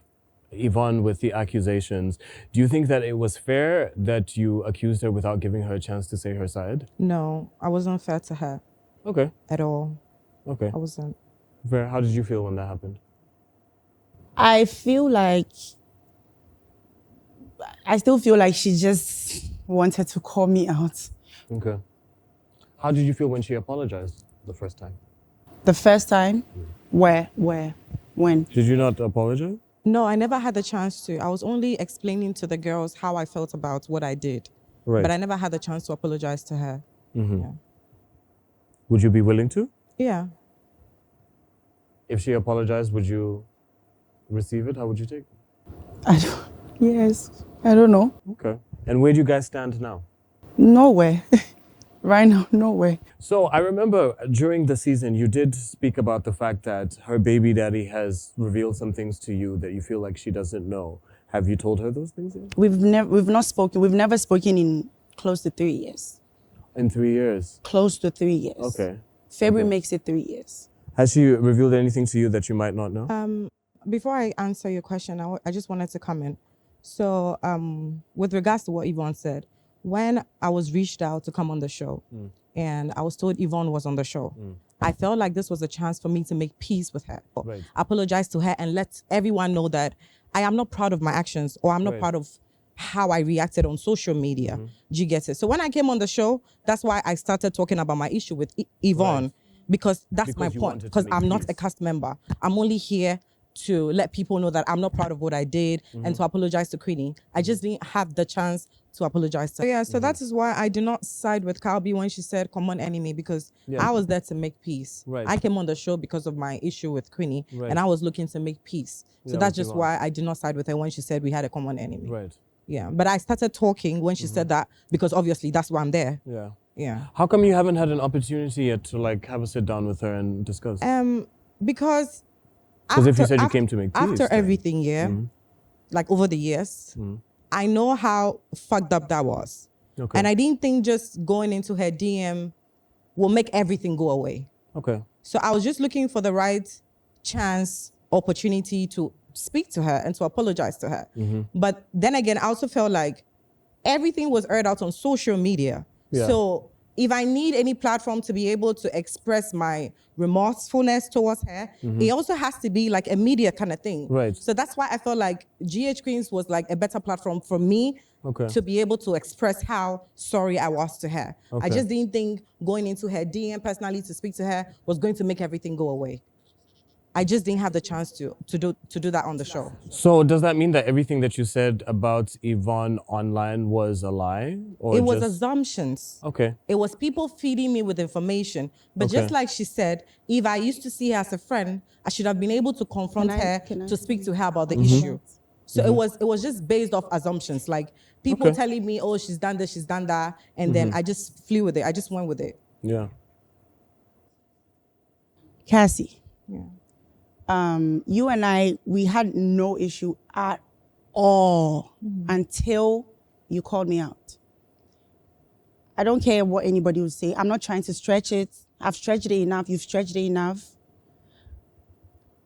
Evonne with the accusations. Do you think that it was fair that you accused her without giving her a chance to say her side? No, I wasn't fair to her. Okay. At all. Okay. I wasn't. Fair. How did you feel when that happened? I still feel like she just wanted to call me out. Okay. How did you feel when she apologized the first time? The first time? Where? When? Did you not apologize? No, I never had the chance to. I was only explaining to the girls how I felt about what I did. Right. But I never had the chance to apologize to her. Mm-hmm. Yeah. Would you be willing to? Yeah. If she apologized, would you receive it? How would you take it? Yes. I don't know. Okay. And where do you guys stand now? Nowhere. Right now, nowhere. So I remember during the season, you did speak about the fact that her baby daddy has revealed some things to you that you feel like she doesn't know. Have you told her those things yet? We've never spoken in close to 3 years. In 3 years? Close to 3 years. Okay. February makes it 3 years. Has she revealed anything to you that you might not know? Before I answer your question, I just wanted to comment. So with regards to what Evonne said, when I was reached out to come on the show and I was told Evonne was on the show, I felt like this was a chance for me to make peace with her. Right. Apologize to her and let everyone know that I am not proud of my actions or I'm not proud of how I reacted on social media. Do you get it? So when I came on the show, that's why I started talking about my issue with Evonne because that's my point. Because I'm not a cast member. I'm only here to let people know that I'm not proud of what I did and to apologize to Queenie. I just didn't have the chance to apologize to her. Yeah, so that is why I did not side with Calby when she said common enemy because I was there to make peace. Right. I came on the show because of my issue with Queenie Right. and I was looking to make peace. So Yeah, that's which you just why I did not side with her when she said we had a common enemy. Right. Yeah, but I started talking when she said that because obviously that's why I'm there. Yeah. Yeah. How come you haven't had an opportunity yet to like have a sit down with her and discuss? Because if you said you came to make peace. after then- everything, like over the years, I know how fucked up that was. Okay. And I didn't think just going into her DM will make everything go away. Okay. So I was just looking for the right chance, opportunity to speak to her and to apologize to her. But then again, I also felt like everything was aired out on social media. Yeah. So if I need any platform to be able to express my remorsefulness towards her, it also has to be like a media kind of thing. Right. So that's why I felt like GH Queens was like a better platform for me to be able to express how sorry I was to her. I Okay. just didn't think going into her DM personally to speak to her was going to make everything go away. I just didn't have the chance to do that on the show. So does that mean that everything that you said about Evonne online was a lie? Or It was just... assumptions. Okay. It was people feeding me with information. But Okay. just like she said, if I used to see her as a friend, I should have been able to confront her to speak to her about the issue. So it was just based off assumptions. Like people Okay. telling me, oh, she's done this, she's done that. And then I just flew with it. I just went with it. Yeah. Cassie. Yeah. You and I, we had no issue at all until you called me out. I don't care what anybody will say. I'm not trying to stretch it. I've stretched it enough. You've stretched it enough.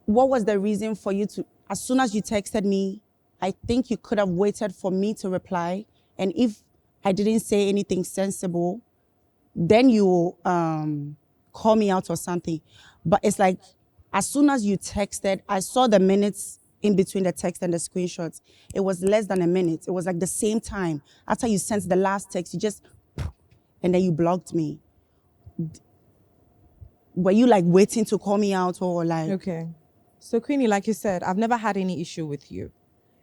What was the reason for you to, as soon as you texted me, I think you could have waited for me to reply. And if I didn't say anything sensible, then you call me out or something. But it's like, as soon as you texted, I saw the minutes in between the text and the screenshots. It was less than a minute. It was like the same time. After you sent the last text, you just, and then you blocked me. Were you like waiting to call me out or like? Okay. So Queenie, like you said, I've never had any issue with you.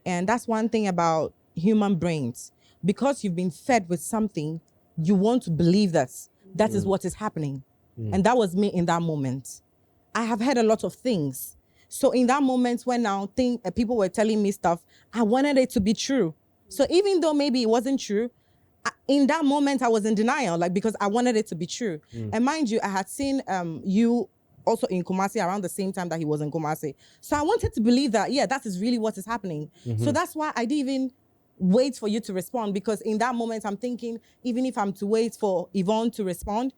And that's one thing about human brains. Because you've been fed with something, you want to believe that is what is happening. And that was me in that moment. I have heard a lot of things. So in that moment when now people were telling me stuff, I wanted it to be true. So even though maybe it wasn't true, in that moment I was in denial, like because I wanted it to be true. And mind you, I had seen you also in Kumasi around the same time that he was in Kumasi. So I wanted to believe that, yeah, that is really what is happening. So that's why I didn't even wait for you to respond, because in that moment I'm thinking, even if I'm to wait for Evonne to respond,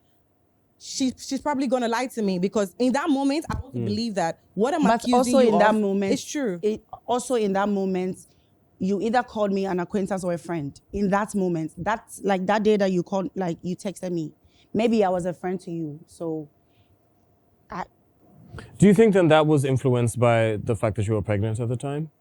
she's probably gonna lie to me, because in that moment I want to believe that what I'm But accusing also you in that of moment, is true. Also in that moment, you either called me an acquaintance or a friend. In that moment, that's like that day that you called, like you texted me. Maybe I was a friend to you. So, Do you think then that was influenced by the fact that you were pregnant at the time?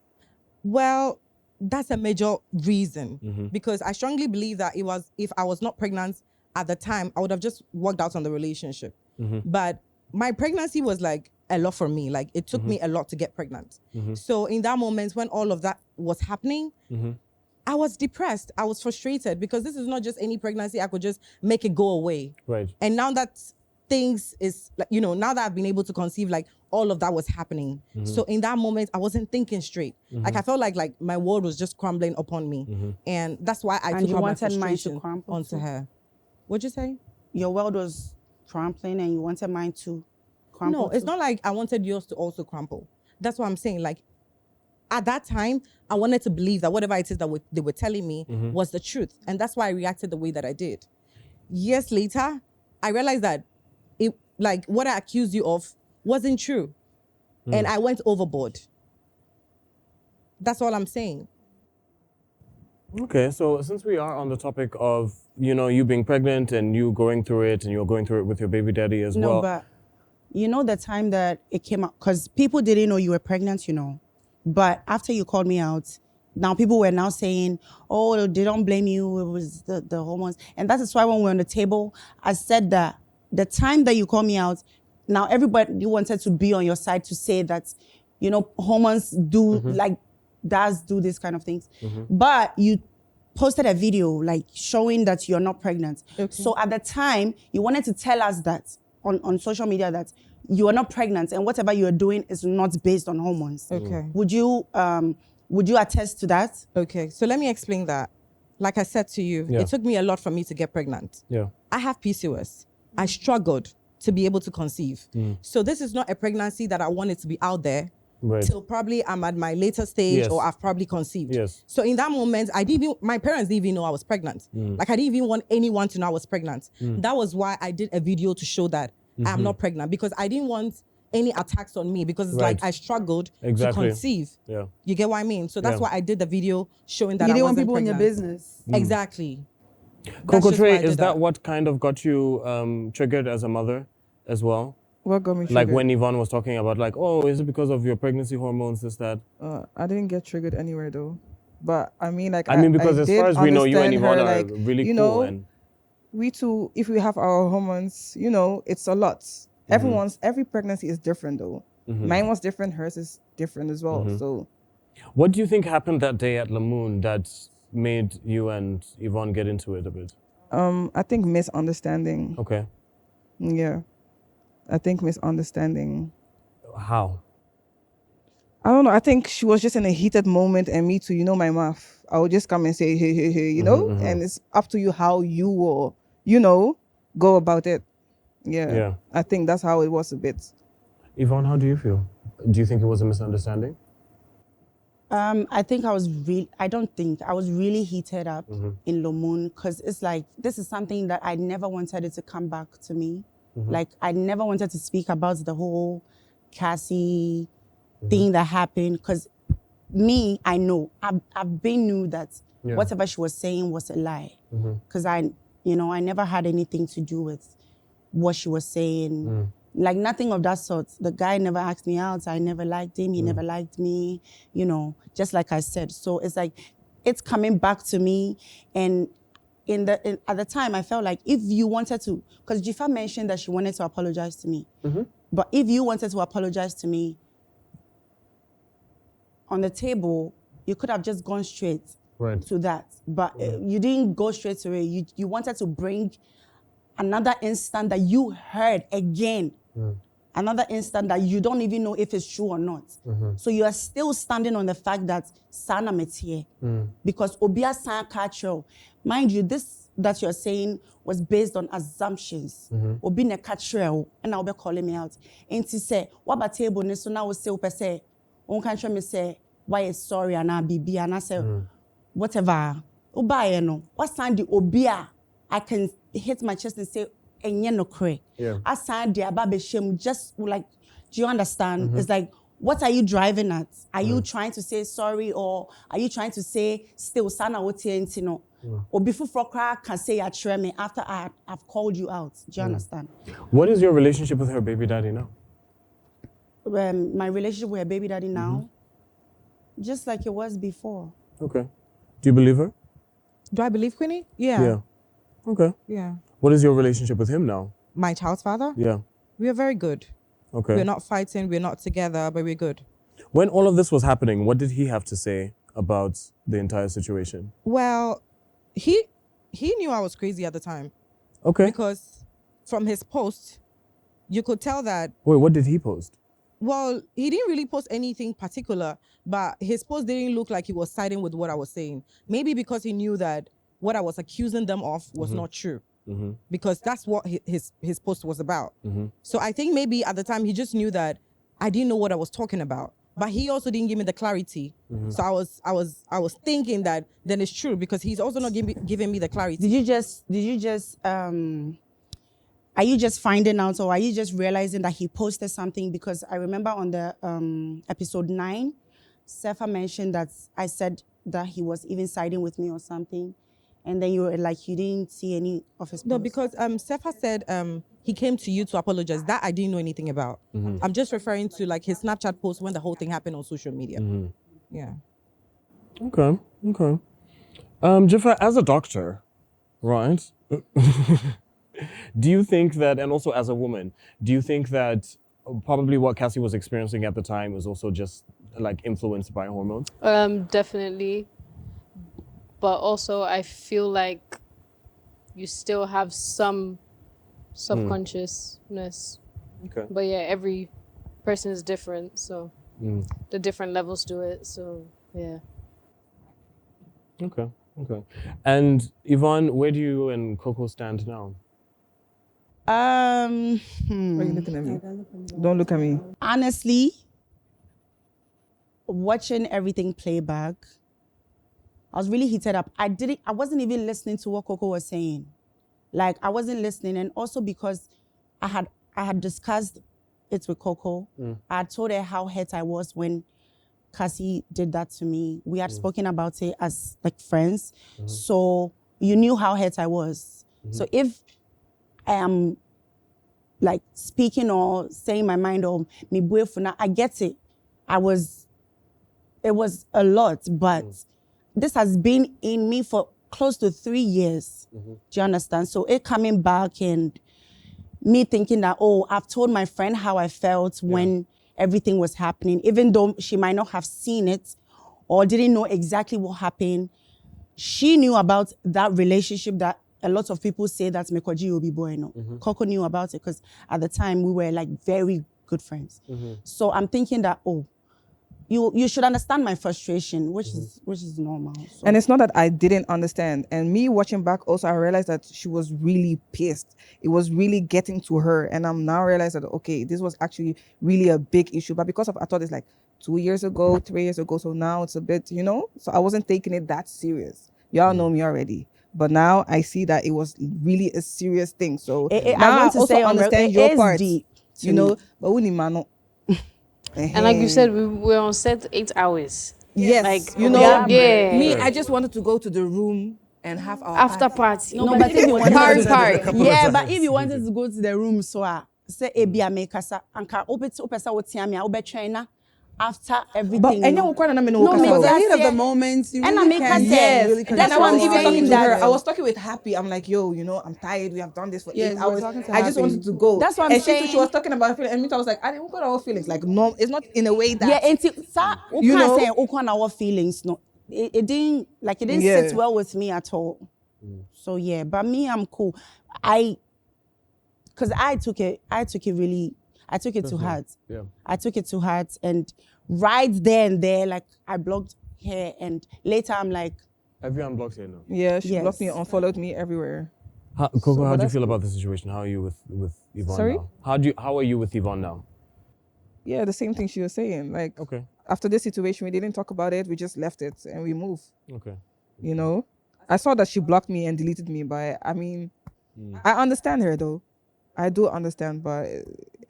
Well, that's a major reason, because I strongly believe that if I was not pregnant at the time, I would have just worked out on the relationship. But my pregnancy was like a lot for me. Like it took me a lot to get pregnant. So in that moment when all of that was happening, I was depressed. I was frustrated, because this is not just any pregnancy I could just make it go away. Right. And now that things is like, now that I've been able to conceive, like all of that was happening. So in that moment, I wasn't thinking straight. Like I felt like my world was just crumbling upon me. And that's why I took you all my wanted mine to frustration crumble onto too? her. What'd you say? Your world was crumbling and you wanted mine to crumble. No, it's too? not like I wanted yours to also crumble. That's what I'm saying. Like at that time, I wanted to believe that whatever it is that they were telling me was the truth. And that's why I reacted the way that I did. Years later, I realized that what I accused you of wasn't true. And I went overboard. That's all I'm saying. Okay, so since we are on the topic of, you being pregnant and you going through it, and you're going through it with your baby daddy as well. No, but the time that it came out, because people didn't know you were pregnant, But after you called me out, now people were now saying, oh, they don't blame you, it was the hormones. And that is why when we're on the table, I said that the time that you called me out, now everybody wanted to be on your side to say that, hormones do does do this kind of things. But you posted a video like showing that you're not pregnant. Okay. So at the time, you wanted to tell us that on social media that you are not pregnant and whatever you are doing is not based on hormones. Okay. Would you attest to that? Okay, so let me explain that. Like I said to you, it took me a lot for me to get pregnant. Yeah. I have PCOS. I struggled to be able to conceive. So this is not a pregnancy that I wanted to be out there till probably I'm at my later stage or I've probably conceived. Yes. So in that moment, my parents didn't even know I was pregnant. Like I didn't even want anyone to know I was pregnant. That was why I did a video to show that I'm not pregnant, because I didn't want any attacks on me, because it's like I struggled to conceive. Yeah. You get what I mean? So that's why I did the video showing that You I didn't want wasn't people in your pregnant. business. Exactly. Coco just why I Trey, did is that what kind of got you triggered as a mother as well? What got me triggered? Like when Evonne was talking about like, oh, is it because of your pregnancy hormones, this, that? I didn't get triggered anywhere though. But I mean, like, because as far as we know, you and Evonne are like, really cool. And we too, if we have our hormones, it's a lot. Every pregnancy is different though. Mine was different, hers is different as well. So, what do you think happened that day at Lamoon that made you and Evonne get into it a bit? I think misunderstanding. Okay. Yeah. I think misunderstanding. How? I don't know. I think she was just in a heated moment, and me too. My mouth. I would just come and say, hey, and it's up to you how you will, go about it. Yeah. I think that's how it was a bit. Evonne, how do you feel? Do you think it was a misunderstanding? I think I was really heated up in Lamoon, because it's like, this is something that I never wanted it to come back to me. Like, I never wanted to speak about the whole Cassie thing that happened, because I know, I've been knew that whatever she was saying was a lie, because I never had anything to do with what she was saying. Like, nothing of that sort. The guy never asked me out. I never liked him. He never liked me, just like I said. So it's like, it's coming back to me. And at the time, I felt like if you wanted to, because Jifa mentioned that she wanted to apologize to me. But if you wanted to apologize to me on the table, you could have just gone straight to that. But you didn't go straight to it. You wanted to bring another instant that you heard again. Another instant that you don't even know if it's true or not. So you are still standing on the fact that Sana Metie. Because Obia San Kachel, mind you, this that you're saying was based on assumptions. Obi ne kachel, and I'll be calling me out. And to say, what about table neso na will say, on country me say, why is sorry and I be and I say, whatever. Oba no. What sound the Obia? I can hit my chest and say, enye no kre. Yeah. Asan dia babe shem just like, do you understand? It's like, what are you driving at? Are you trying to say sorry or are you trying to say still sana wotie no? Or before Frokra can say ya me after I've called you out. Do you understand? What is your relationship with her baby daddy now? My relationship with her baby daddy now, just like it was before. Okay. Do you believe her? Do I believe Queenie? Yeah. Okay. Yeah. What is your relationship with him now? My child's father? Yeah. We are very good. Okay. We're not fighting, we're not together, but we're good. When all of this was happening, what did he have to say about the entire situation? Well, he knew I was crazy at the time. Okay. Because from his post, you could tell that. Wait, what did he post? Well, he didn't really post anything particular, but his post didn't look like he was siding with what I was saying. Maybe because he knew that what I was accusing them of was not true. Because that's what his post was about. So I think maybe at the time he just knew that I didn't know what I was talking about. But he also didn't give me the clarity. So I was thinking that then it's true because he's also not giving me the clarity. Did you just are you just finding out or are you just realizing that he posted something? Because I remember on the episode 9, Sefa mentioned that I said that he was even siding with me or something. And then you were like, you didn't see any of his posts. No, because Sefa said he came to you to apologize. That I didn't know anything about. I'm just referring to like his Snapchat post when the whole thing happened on social media. Yeah. Okay. Jifra, as a doctor, right? Do you think that, and also as a woman, do you think that probably what Cassie was experiencing at the time was also just like influenced by hormones? Definitely. But also I feel like you still have some subconsciousness. Okay. But yeah, every person is different, so the different levels to it, so yeah. Okay. And Evonne, where do you and Coco stand now? Why are you looking at me? Don't look at me. Honestly, watching everything play back, I was really heated up. I wasn't even listening to what Coco was saying. Like I wasn't listening, and also because I had discussed it with Coco. I had told her how hurt I was when Cassie did that to me. We had spoken about it as like friends. So you knew how hurt I was. So if I am like speaking or saying my mind or me boyfriend, I get it. It was a lot, but this has been in me for close to 3 years. Do you understand? So it coming back and me thinking that, oh, I've told my friend how I felt when everything was happening, even though she might not have seen it or didn't know exactly what happened. She knew about that relationship that a lot of people say that Mekoji will be boy. No, Coco knew about it because at the time we were like very good friends. So I'm thinking that, oh, you should understand my frustration, which is normal. So. And it's not that I didn't understand. And me watching back also, I realized that she was really pissed. It was really getting to her. And I'm now realizing that, okay, this was actually really a big issue. But because of, I thought it's like 2 years ago, 3 years ago. So now it's a bit, so I wasn't taking it that serious. Y'all know me already. But now I see that it was really a serious thing. So now I want to also understand your part, deep but Unimano. And like you said, we were on set 8 hours. Yes, like me, I just wanted to go to the room and have our after party. No, but if you wanted Party. but if you wanted to go to the room, so say ebia make kasa anka opesa wotiamia obetwena after everything. But no, because at the heat of the moment, you and really I can't. really that's why I'm even talking to her. I was that. talking with Happy. I'm like, yo, I'm tired. We have done this for 8 Yes, hours. talking to I just Happy. wanted to go. That's what I'm saying. She was talking about feelings, and me, I was like, I didn't got our feelings. Like, no, it's not in a way that. Yeah, until you can't say our feelings. No, it didn't sit well with me at all. So yeah, but me, I'm cool. Because I took it to heart. Yeah. I took it to heart, and right there and there, like I blocked her, and later I'm like, Have you unblocked her now? Yeah, she blocked me, unfollowed me everywhere. Coco, how do you feel about the situation? How are you with Evonne Sorry? now? How are you with Evonne now? Yeah, the same thing she was saying. Like, okay, after this situation, we didn't talk about it. We just left it and we moved. Okay. I saw that she blocked me and deleted me, but I mean, I understand her though. I do understand, but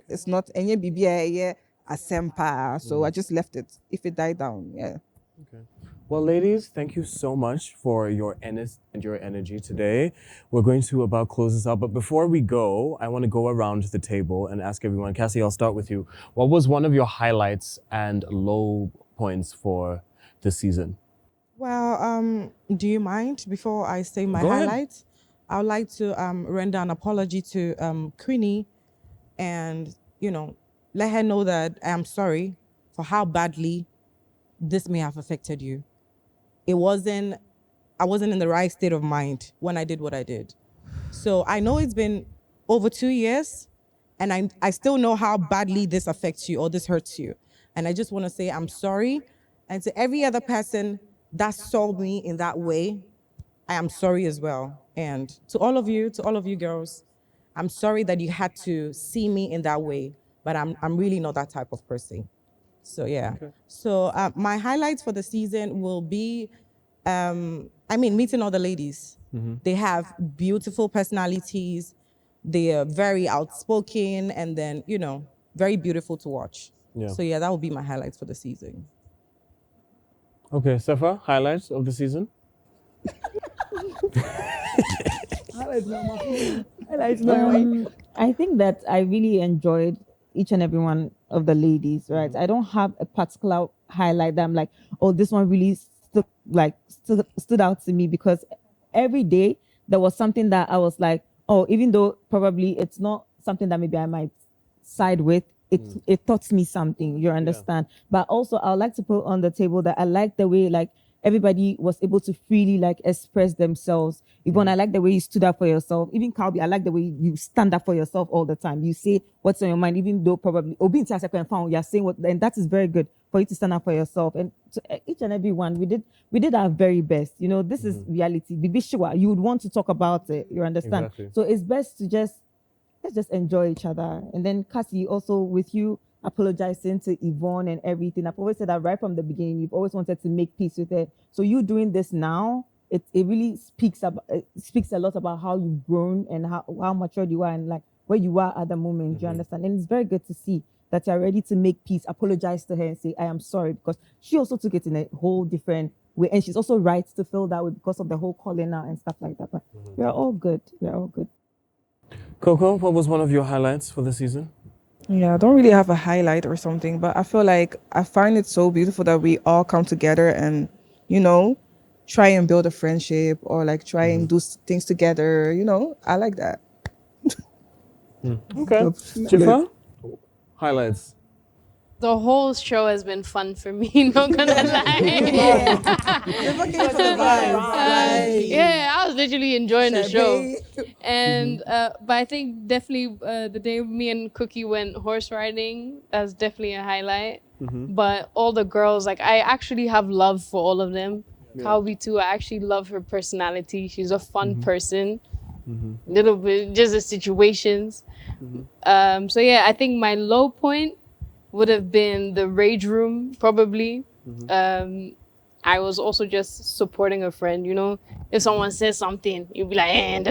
it's not any BBA a sempa. So I just left it. If it died down, yeah. Okay. Well, ladies, thank you so much for your energy today. We're going to about close this out, but before we go, I want to go around the table and ask everyone. Cassie, I'll start with you. What was one of your highlights and low points for this season? Well, do you mind before I say my Go ahead. highlights? I would like to render an apology to Queenie and, let her know that I am sorry for how badly this may have affected you. I wasn't in the right state of mind when I did what I did. So I know it's been over 2 years, and I still know how badly this affects you or this hurts you. And I just want to say I'm sorry. And to every other person that saw me in that way, I am sorry as well. And to all of you girls, I'm sorry that you had to see me in that way, but I'm really not that type of person. So yeah. Okay. So my highlights for the season will be, meeting all the ladies. They have beautiful personalities. They are very outspoken, and then very beautiful to watch. Yeah. So yeah, that will be my highlights for the season. Okay, Safa, highlights of the season? I think that I really enjoyed each and every one of the ladies, right? I don't have a particular highlight that I'm like, oh, this one really stood out to me, because every day there was something that I was like, oh, even though probably it's not something that maybe I might side with, it taught me something, you understand? But also I would like to put on the table that I like the way like everybody was able to freely like express themselves. Yvonne, I like the way you stood up for yourself. Even Calby, I like the way you stand up for yourself all the time. You say what's on your mind, even though probably you're saying what, and that is very good for you to stand up for yourself. And to each and every one, we did our very best. This is reality. Be sure you would want to talk about it. You understand? Exactly. So it's best to let's just enjoy each other. And then Cassie, also with you apologizing to Evonne and everything. I've always said that right from the beginning, you've always wanted to make peace with her. So you doing this now, it really speaks a lot about how you've grown and how matured you are and like where you are at the moment. You understand? And it's very good to see that you're ready to make peace, apologize to her and say, I am sorry, because she also took it in a whole different way. And she's also right to feel that way because of the whole calling out and stuff like that. But we're all good. We're all good. Coco, what was one of your highlights for the season? Yeah, I don't really have a highlight or something, but I feel like I find it so beautiful that we all come together and, try and build a friendship or like try and do things together. I like that. Okay. Jifa? Highlights. The whole show has been fun for me, not gonna lie. Yeah, I was literally enjoying the show. And but I think definitely the day me and Cookie went horse riding, that's definitely a highlight. But all the girls, like I actually have love for all of them. Calby too, I actually love her personality. She's a fun person. Little bit just the situations. So yeah, I think my low point would have been the rage room, probably. I was also just supporting a friend, If someone says something, you'd be like,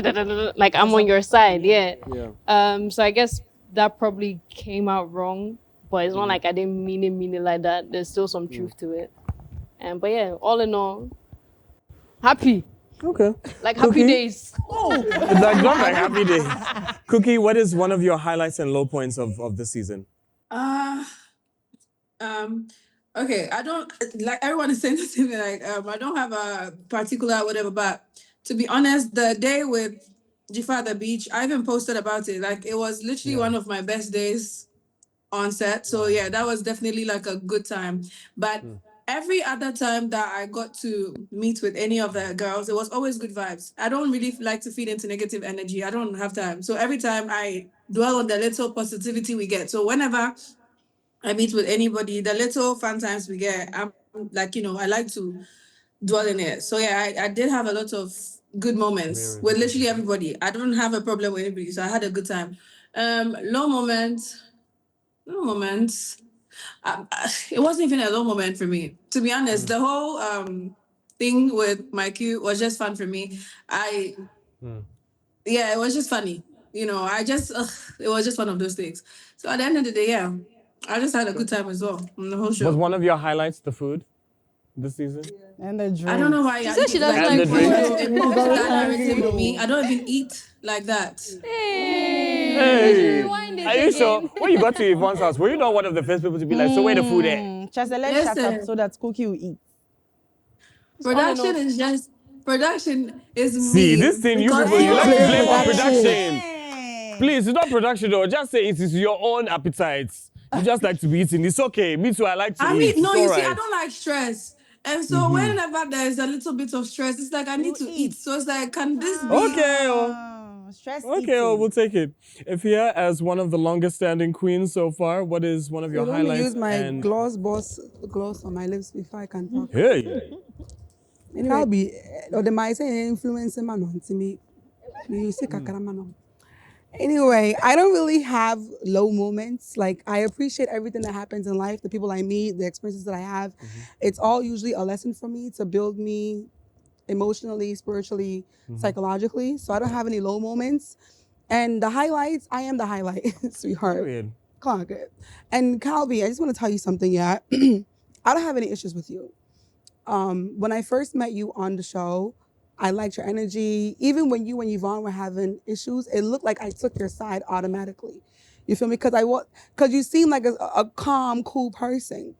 like I'm on your side, yeah. So I guess that probably came out wrong, but it's not like I didn't mean it like that. There's still some truth to it. But yeah, all in all, happy. Okay. Like happy days. It's like not like happy days. Cookie, what is one of your highlights and low points of the season? Okay, I don't like everyone is saying the same thing. Like, I don't have a particular whatever, but to be honest, the day with Jifa at the beach, I even posted about it. Like, it was literally one of my best days on set. So yeah, that was definitely like a good time. But every other time that I got to meet with any of the girls, it was always good vibes. I don't really like to feed into negative energy. I don't have time. So every time I dwell on the little positivity we get. So whenever I meet with anybody, the little fun times we get, I'm like, I like to dwell in it. So yeah, I did have a lot of good moments with literally everybody. I don't have a problem with anybody, so I had a good time. Low moments. It wasn't even a low moment for me, to be honest. The whole thing with my Q was just fun for me. Yeah, it was just funny. You know, it was just one of those things. So at the end of the day, yeah, I just had a good time as well on the whole show. Was one of your highlights the food this season? And the drink. I don't know why. She said she doesn't like food. Impose that narrative on me. I don't even eat like that. Hey, are you sure? When you got to Evonne's house, were you not one of the first people to be like, so where the food at? Just let's shut up so that Cookie will eat. Production is me. See, this thing, you Because people, you like to Hey. blame on production. Please, it's not production though. Just say it is your own appetites. You just like to be eating. It's okay. Me too, I like to eat. No, It's you see, alright. I don't like stress. And so whenever there's a little bit of stress, it's like I need to eat. So it's like, can this be? Stress Okay, we'll take it. If here, as one of the longest standing queens so far, what is one of your Let highlights? me use my and... gloss on my lips before I can talk. Hey. Anyway, I'll be, or the might say influence man on to me. You see kakara. Anyway, I don't really have low moments. Like, I appreciate everything that happens in life, the people I meet, the experiences that I have. It's all usually a lesson for me to build me emotionally, spiritually, psychologically. So I don't have any low moments. And the highlights, I am the highlight, sweetheart. Period. Clock it. And Calvi, I just want to tell you something, yeah. I don't have any issues with you. When I first met you on the show, I liked your energy. Even when you and Evonne were having issues, it looked like I took your side automatically. You feel me? Because you seem like a calm, cool person.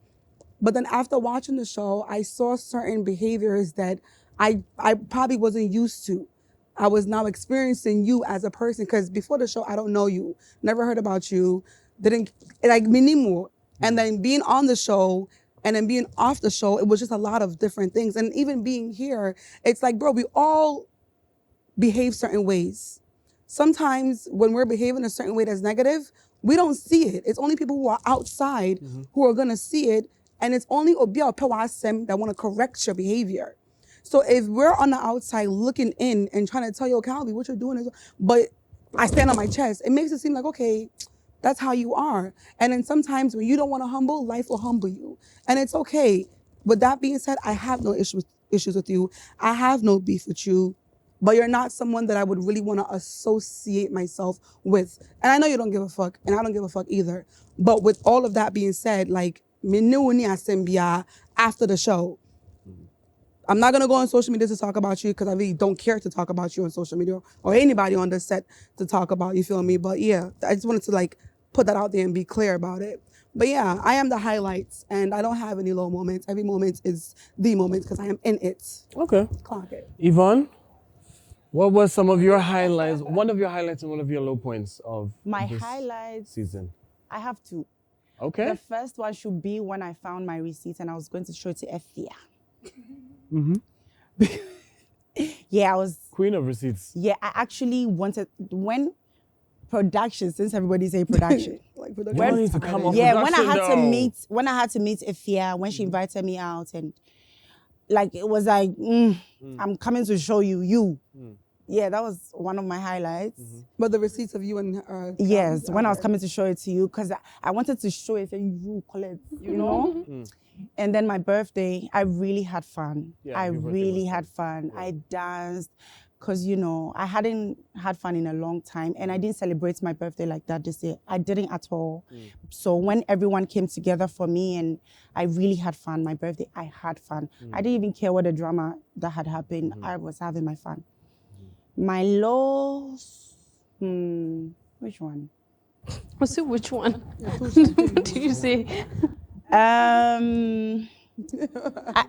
But then after watching the show, I saw certain behaviors that I probably wasn't used to. I was now experiencing you as a person, because before the show, I don't know you, never heard about you, didn't, like, minimo. And then being on the show and then being off the show, it was just a lot of different things. And even being here, it's like, bro, we all behave certain ways. Sometimes when we're behaving a certain way that's negative, we don't see it. It's only people who are outside who are gonna see it. And it's only Obia Pewasem that wanna correct your behavior. So if we're on the outside looking in and trying to tell you, Calvi, what you're doing is, but I stand on my chest, it makes it seem like, okay, that's how you are. And then sometimes when you don't want to humble, life will humble you. And it's okay. With that being said, I have no issues with you. I have no beef with you. But you're not someone that I would really want to associate myself with. And I know you don't give a fuck, and I don't give a fuck either. But with all of that being said, like, after the show, I'm not gonna go on social media to talk about you because I really don't care to talk about you on social media or anybody on the set to talk about, you feel me? But yeah, I just wanted to like put that out there and be clear about it. But yeah, I am the highlights and I don't have any low moments. Every moment is the moment because I am in it. Okay. Clock it. Yvonne, what were some of your highlights, one of your highlights and one of your low points of My this highlights season? I have two. Okay. The first one should be when I found my receipt and I was going to show it to Effia. Yeah, I was Queen of receipts. Yeah, I actually wanted when production, since everybody say production. Like You don't need to come off yeah, when I production, had though. to meet Effia, when she invited me out, and like it was like, I'm coming to show you. Yeah, that was one of my highlights. But the receipts of you and yes, when I was coming to show it to you, because I wanted to show it and you collect, you know? And then my birthday, I really had fun. Yeah, I your birthday really was had fun. I danced, because, you know, I hadn't had fun in a long time and I didn't celebrate my birthday like that this year. I didn't at all. So when everyone came together for me and I really had fun, my birthday, I had fun. I didn't even care what the drama that had happened. I was having my fun. My lows, which one? Was it which one? What did you say?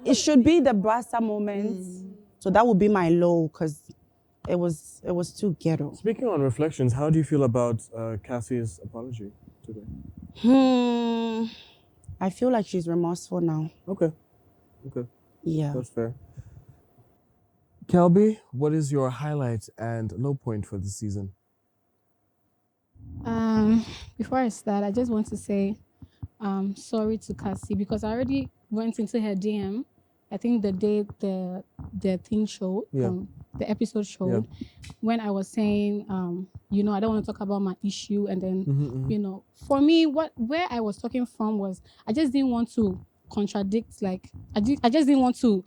It should be the Brasa moments. So that would be my low because it was too ghetto. Speaking on reflections, how do you feel about Cassie's apology today? I feel like she's remorseful now. Okay. Yeah. That's fair. Kelby, what is your highlight and low point for this season? Before I start, I just want to say sorry to Cassie because I already went into her DM. I think the day the thing showed, the episode showed, when I was saying, you know, I don't want to talk about my issue, and then, you know, for me, where I was talking from was I just didn't want to contradict, like I just didn't want to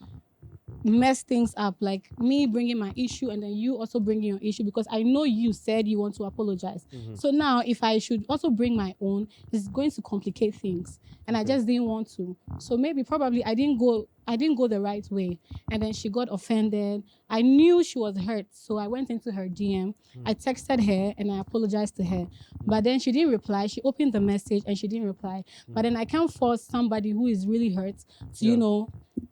mess things up, like me bringing my issue and then you also bringing your issue, because I know you said you want to apologize. So now if I should also bring my own, it's going to complicate things, and I just didn't want to. So maybe probably I didn't go the right way, and then she got offended. I knew she was hurt, so I went into her DM. I texted her and I apologized to her, but then she didn't reply. She opened the message and she didn't reply. But then I can't force somebody who is really hurt to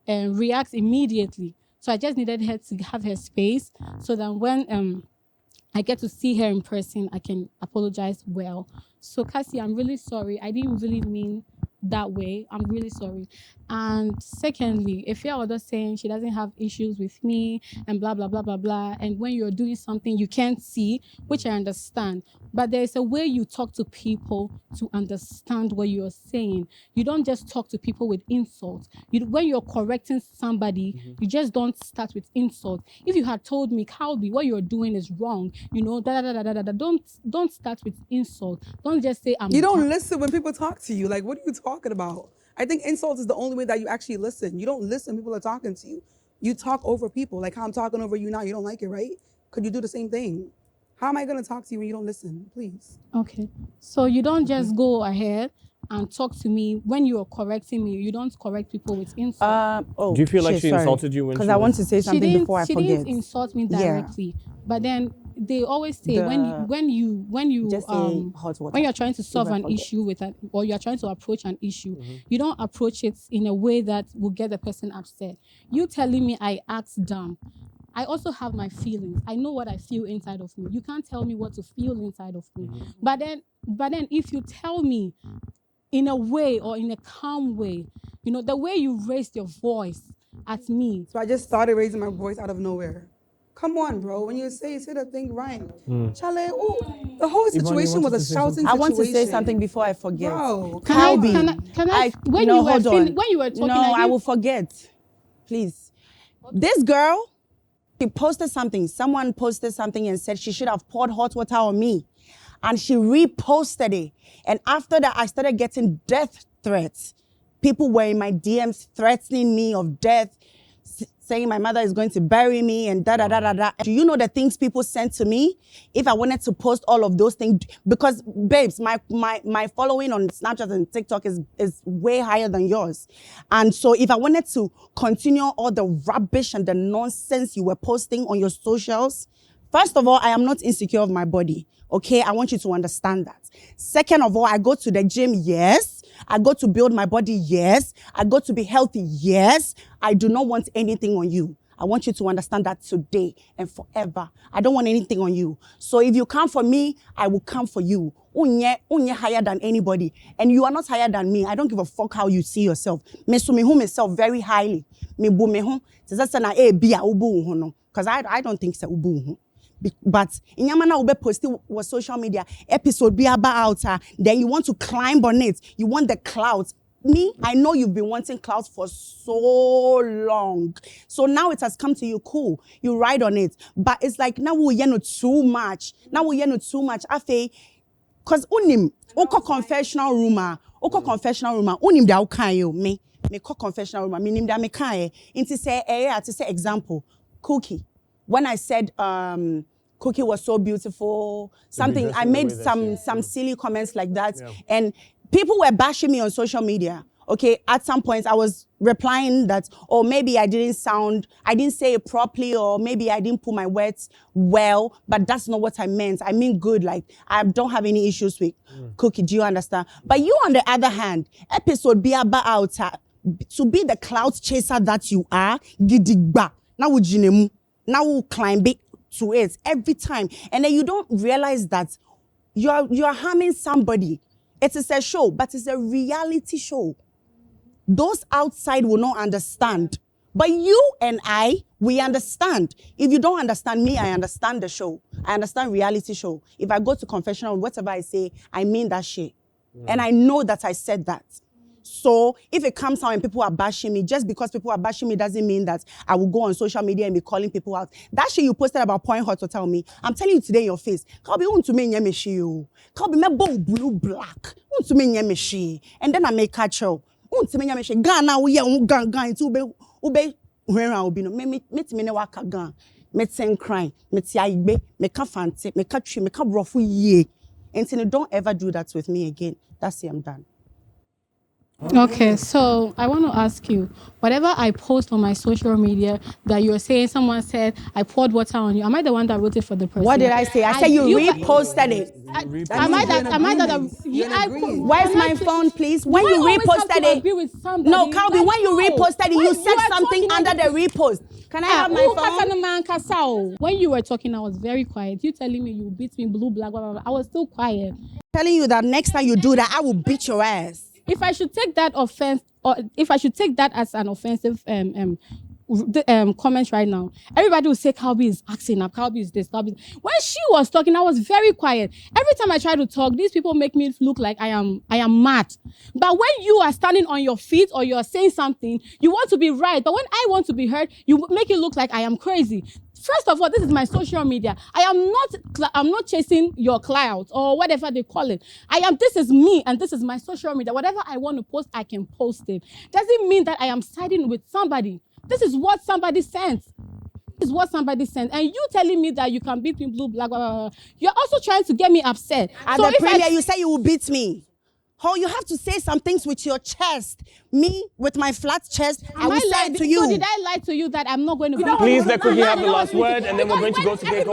react immediately. So I just needed her to have her space, so that when I get to see her in person, I can apologize well. So Cassie, I'm really sorry. I didn't really mean that way. I'm really sorry. And secondly, if you're other saying she doesn't have issues with me and blah blah blah blah blah, and when you're doing something you can't see, which I understand, but there's a way you talk to people to understand what you're saying. You don't just talk to people with insult. When you're correcting somebody, you just don't start with insult. If you had told me, Calby, what you're doing is wrong, don't start with insult. Don't just say You don't listen when people talk to you. Like, what are you talking about? I think insult is the only way that you actually listen. You don't listen when people are talking to you. You talk over people. Like how I'm talking over you now. You don't like it, right? Could you do the same thing? How am I going to talk to you when you don't listen? Please. Okay. So you don't just go ahead and talk to me when you are correcting me. You don't correct people with insult. Do you feel like she insulted you when Because I want to say something before I forget. She didn't insult me directly, but then they always say when you're trying to solve an issue or you're trying to approach an issue, you don't approach it in a way that will get the person upset. You telling me I act dumb. I also have my feelings. I know what I feel inside of me. You can't tell me what to feel inside of me. But then if you tell me in a way or in a calm way, the way you raised your voice at me. So I just started raising my voice out of nowhere. Come on, bro. When you say the thing right. Chale, the whole situation was a shouting situation. I want to say something before I forget. Bro, can I when you were talking, I will forget. Please. This girl, she posted something. Someone posted something and said she should have poured hot water on me. And she reposted it. And after that, I started getting death threats. People were in my DMs threatening me of death, saying my mother is going to bury me and da-da-da-da-da. Do you know the things people sent to me? If I wanted to post all of those things, because babes, my following on Snapchat and TikTok is way higher than yours. And so if I wanted to continue all the rubbish and the nonsense you were posting on your socials, first of all, I am not insecure of my body. Okay, I want you to understand that. Second of all, I go to the gym, yes. I go to build my body, yes. I go to be healthy, yes. I do not want anything on you. I want you to understand that today and forever. I don't want anything on you. So if you come for me, I will come for you. Unye higher than anybody. And you are not higher than me. I don't give a fuck how you see yourself. Me so me hu myself very highly. Me bu me hu. Because I don't think so ubu. But in Yamana Ube posting was social media episode be about then you want to climb on it. You want the clouds. Me, I know you've been wanting clouds for so long. So now it has come to you, cool. You ride on it. But it's like now we know too much. Afe, cause unim oko confessional room, unim da ukayo me confessional room. Me nim da me kaye. Inti say example, Cookie. When I said Cookie was so beautiful, something I made some silly comments like that, and people were bashing me on social media. Okay, at some points I was replying that, or maybe I didn't say it properly, or maybe I didn't put my words well, but that's not what I meant. I mean good, like I don't have any issues with Cookie. Do you understand? But you, on the other hand, episode be about to be the cloud chaser that you are, gidigba. Now would you now we'll climb it to it every time. And then you don't realize that you're harming somebody. It is a show, but it's a reality show. Those outside will not understand. But you and I, we understand. If you don't understand me, I understand the show. I understand reality show. If I go to confessional, whatever I say, I mean that shit. And I know that I said that. So if it comes out and people are bashing me, just because people are bashing me doesn't mean that I will go on social media and be calling people out. That shit you posted about pouring hot to tell me, I'm telling you today in your face, can't be to me nyemishi. Can't be my blue black. To me nyemishi. And then I make catch you. To me nyemishi. Ghana we gan to ube Where I will be no me ne waka gan. Me ten crying, me ti aigbe, me ka fanti, me ka tree, me ka brofu ye. And don't ever do that with me again. That's it, I'm done. Okay, so I want to ask you, whatever I post on my social media that you're saying someone said I poured water on you, am I the one that wrote it for the person? What did I say? I said you reposted it. Am I that? Where's my phone, please? When you reposted it. No, Calvin, when you reposted it, you said something under the repost. Can I have my phone? When you were talking, I was very quiet. You telling me you beat me, blue, black, blah, blah, blah. I was still quiet. Telling you that next time you do that, I will beat your ass. If I should take that offense, or if I should take that as an offensive comment right now, everybody will say Calby is acting up, Calby is this, Calby. When she was talking, I was very quiet. Every time I try to talk, these people make me look like I am mad. But when you are standing on your feet or you are saying something, you want to be right. But when I want to be heard, you make it look like I am crazy. First of all, this is my social media. I'm not chasing your clout or whatever they call it. This is me and this is my social media. Whatever I want to post, I can post it. Doesn't mean that I am siding with somebody. This is what somebody sent. This is what somebody sent. And you telling me that you can beat me blue, blah, blah, blah. You're also trying to get me upset. At the premiere, you say you will beat me. Oh, you have to say some things with your chest. Me, with my flat chest, I will say it to you. So did I lie to you that I'm not going to beat Please let Cookie have the last word, and then we're going to go to Keiko.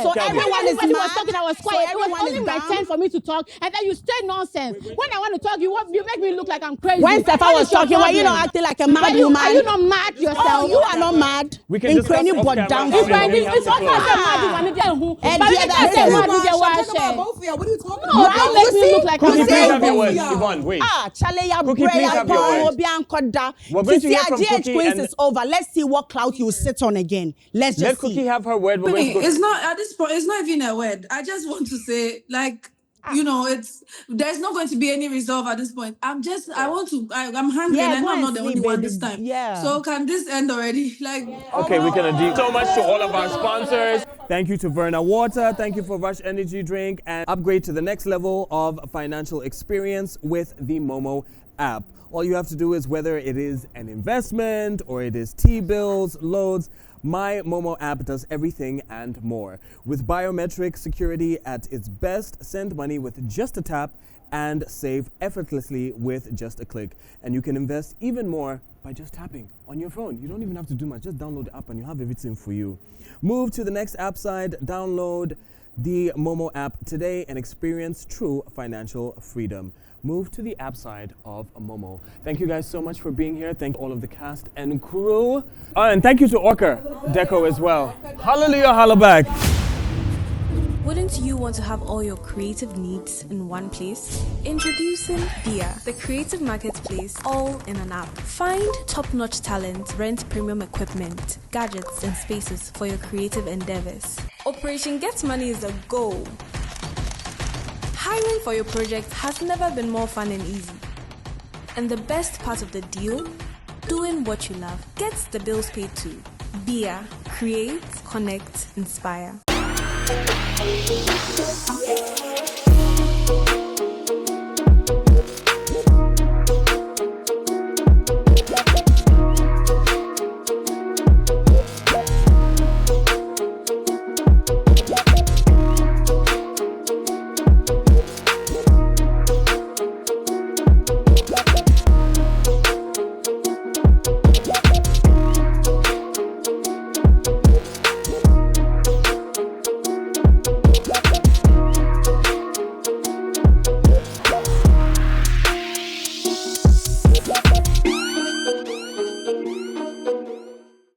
So everyone is was talking, I was quiet. It was only my turn for me to talk, and then you said nonsense. When I want to talk, you make me look like I'm crazy. When Stefan was talking, were you not acting like a mad woman? Are you not mad yourself? Oh, you are not mad. We can discuss off camera. It's not mad. What are you talking about? No, don't make me look like Cookie, I'm please have your crazy. words. Yvonne, wait. Cookie, please have your words. We're going to hear from Cookie Queens and is over. Let's see what clout you sit on again. Let's just let Cookie have her word. We're going to go. It's not at this point. It's not even a word. I just want to say, like, you know, there's not going to be any resolve at this point. I'm hungry and I know I'm not the only one this time. Yeah. So can this end already? Okay, we can indeed. So much to all of our sponsors. Thank you to Verna Water. Thank you for Rush Energy Drink, and upgrade to the next level of financial experience with the Momo app. All you have to do is, whether it is an investment or it is T-bills, loads, my Momo app does everything and more. With biometric security at its best, send money with just a tap and save effortlessly with just a click. And you can invest even more by just tapping on your phone. You don't even have to do much. Just download the app and you have everything for you. Move to the next app side, download the Momo app today and experience true financial freedom. Move to the app side of Momo. Thank you guys so much for being here. Thank all of the cast and crew. And thank you to Orca Deco as well. Hallelujah, holla back. Wouldn't you want to have all your creative needs in one place? Introducing Dia, the creative marketplace, all in an app. Find top-notch talent, rent premium equipment, gadgets, and spaces for your creative endeavors. Operation Get Money is a goal. Hiring for your project has never been more fun and easy. And the best part of the deal? Doing what you love gets the bills paid too. Dia, create, connect, inspire.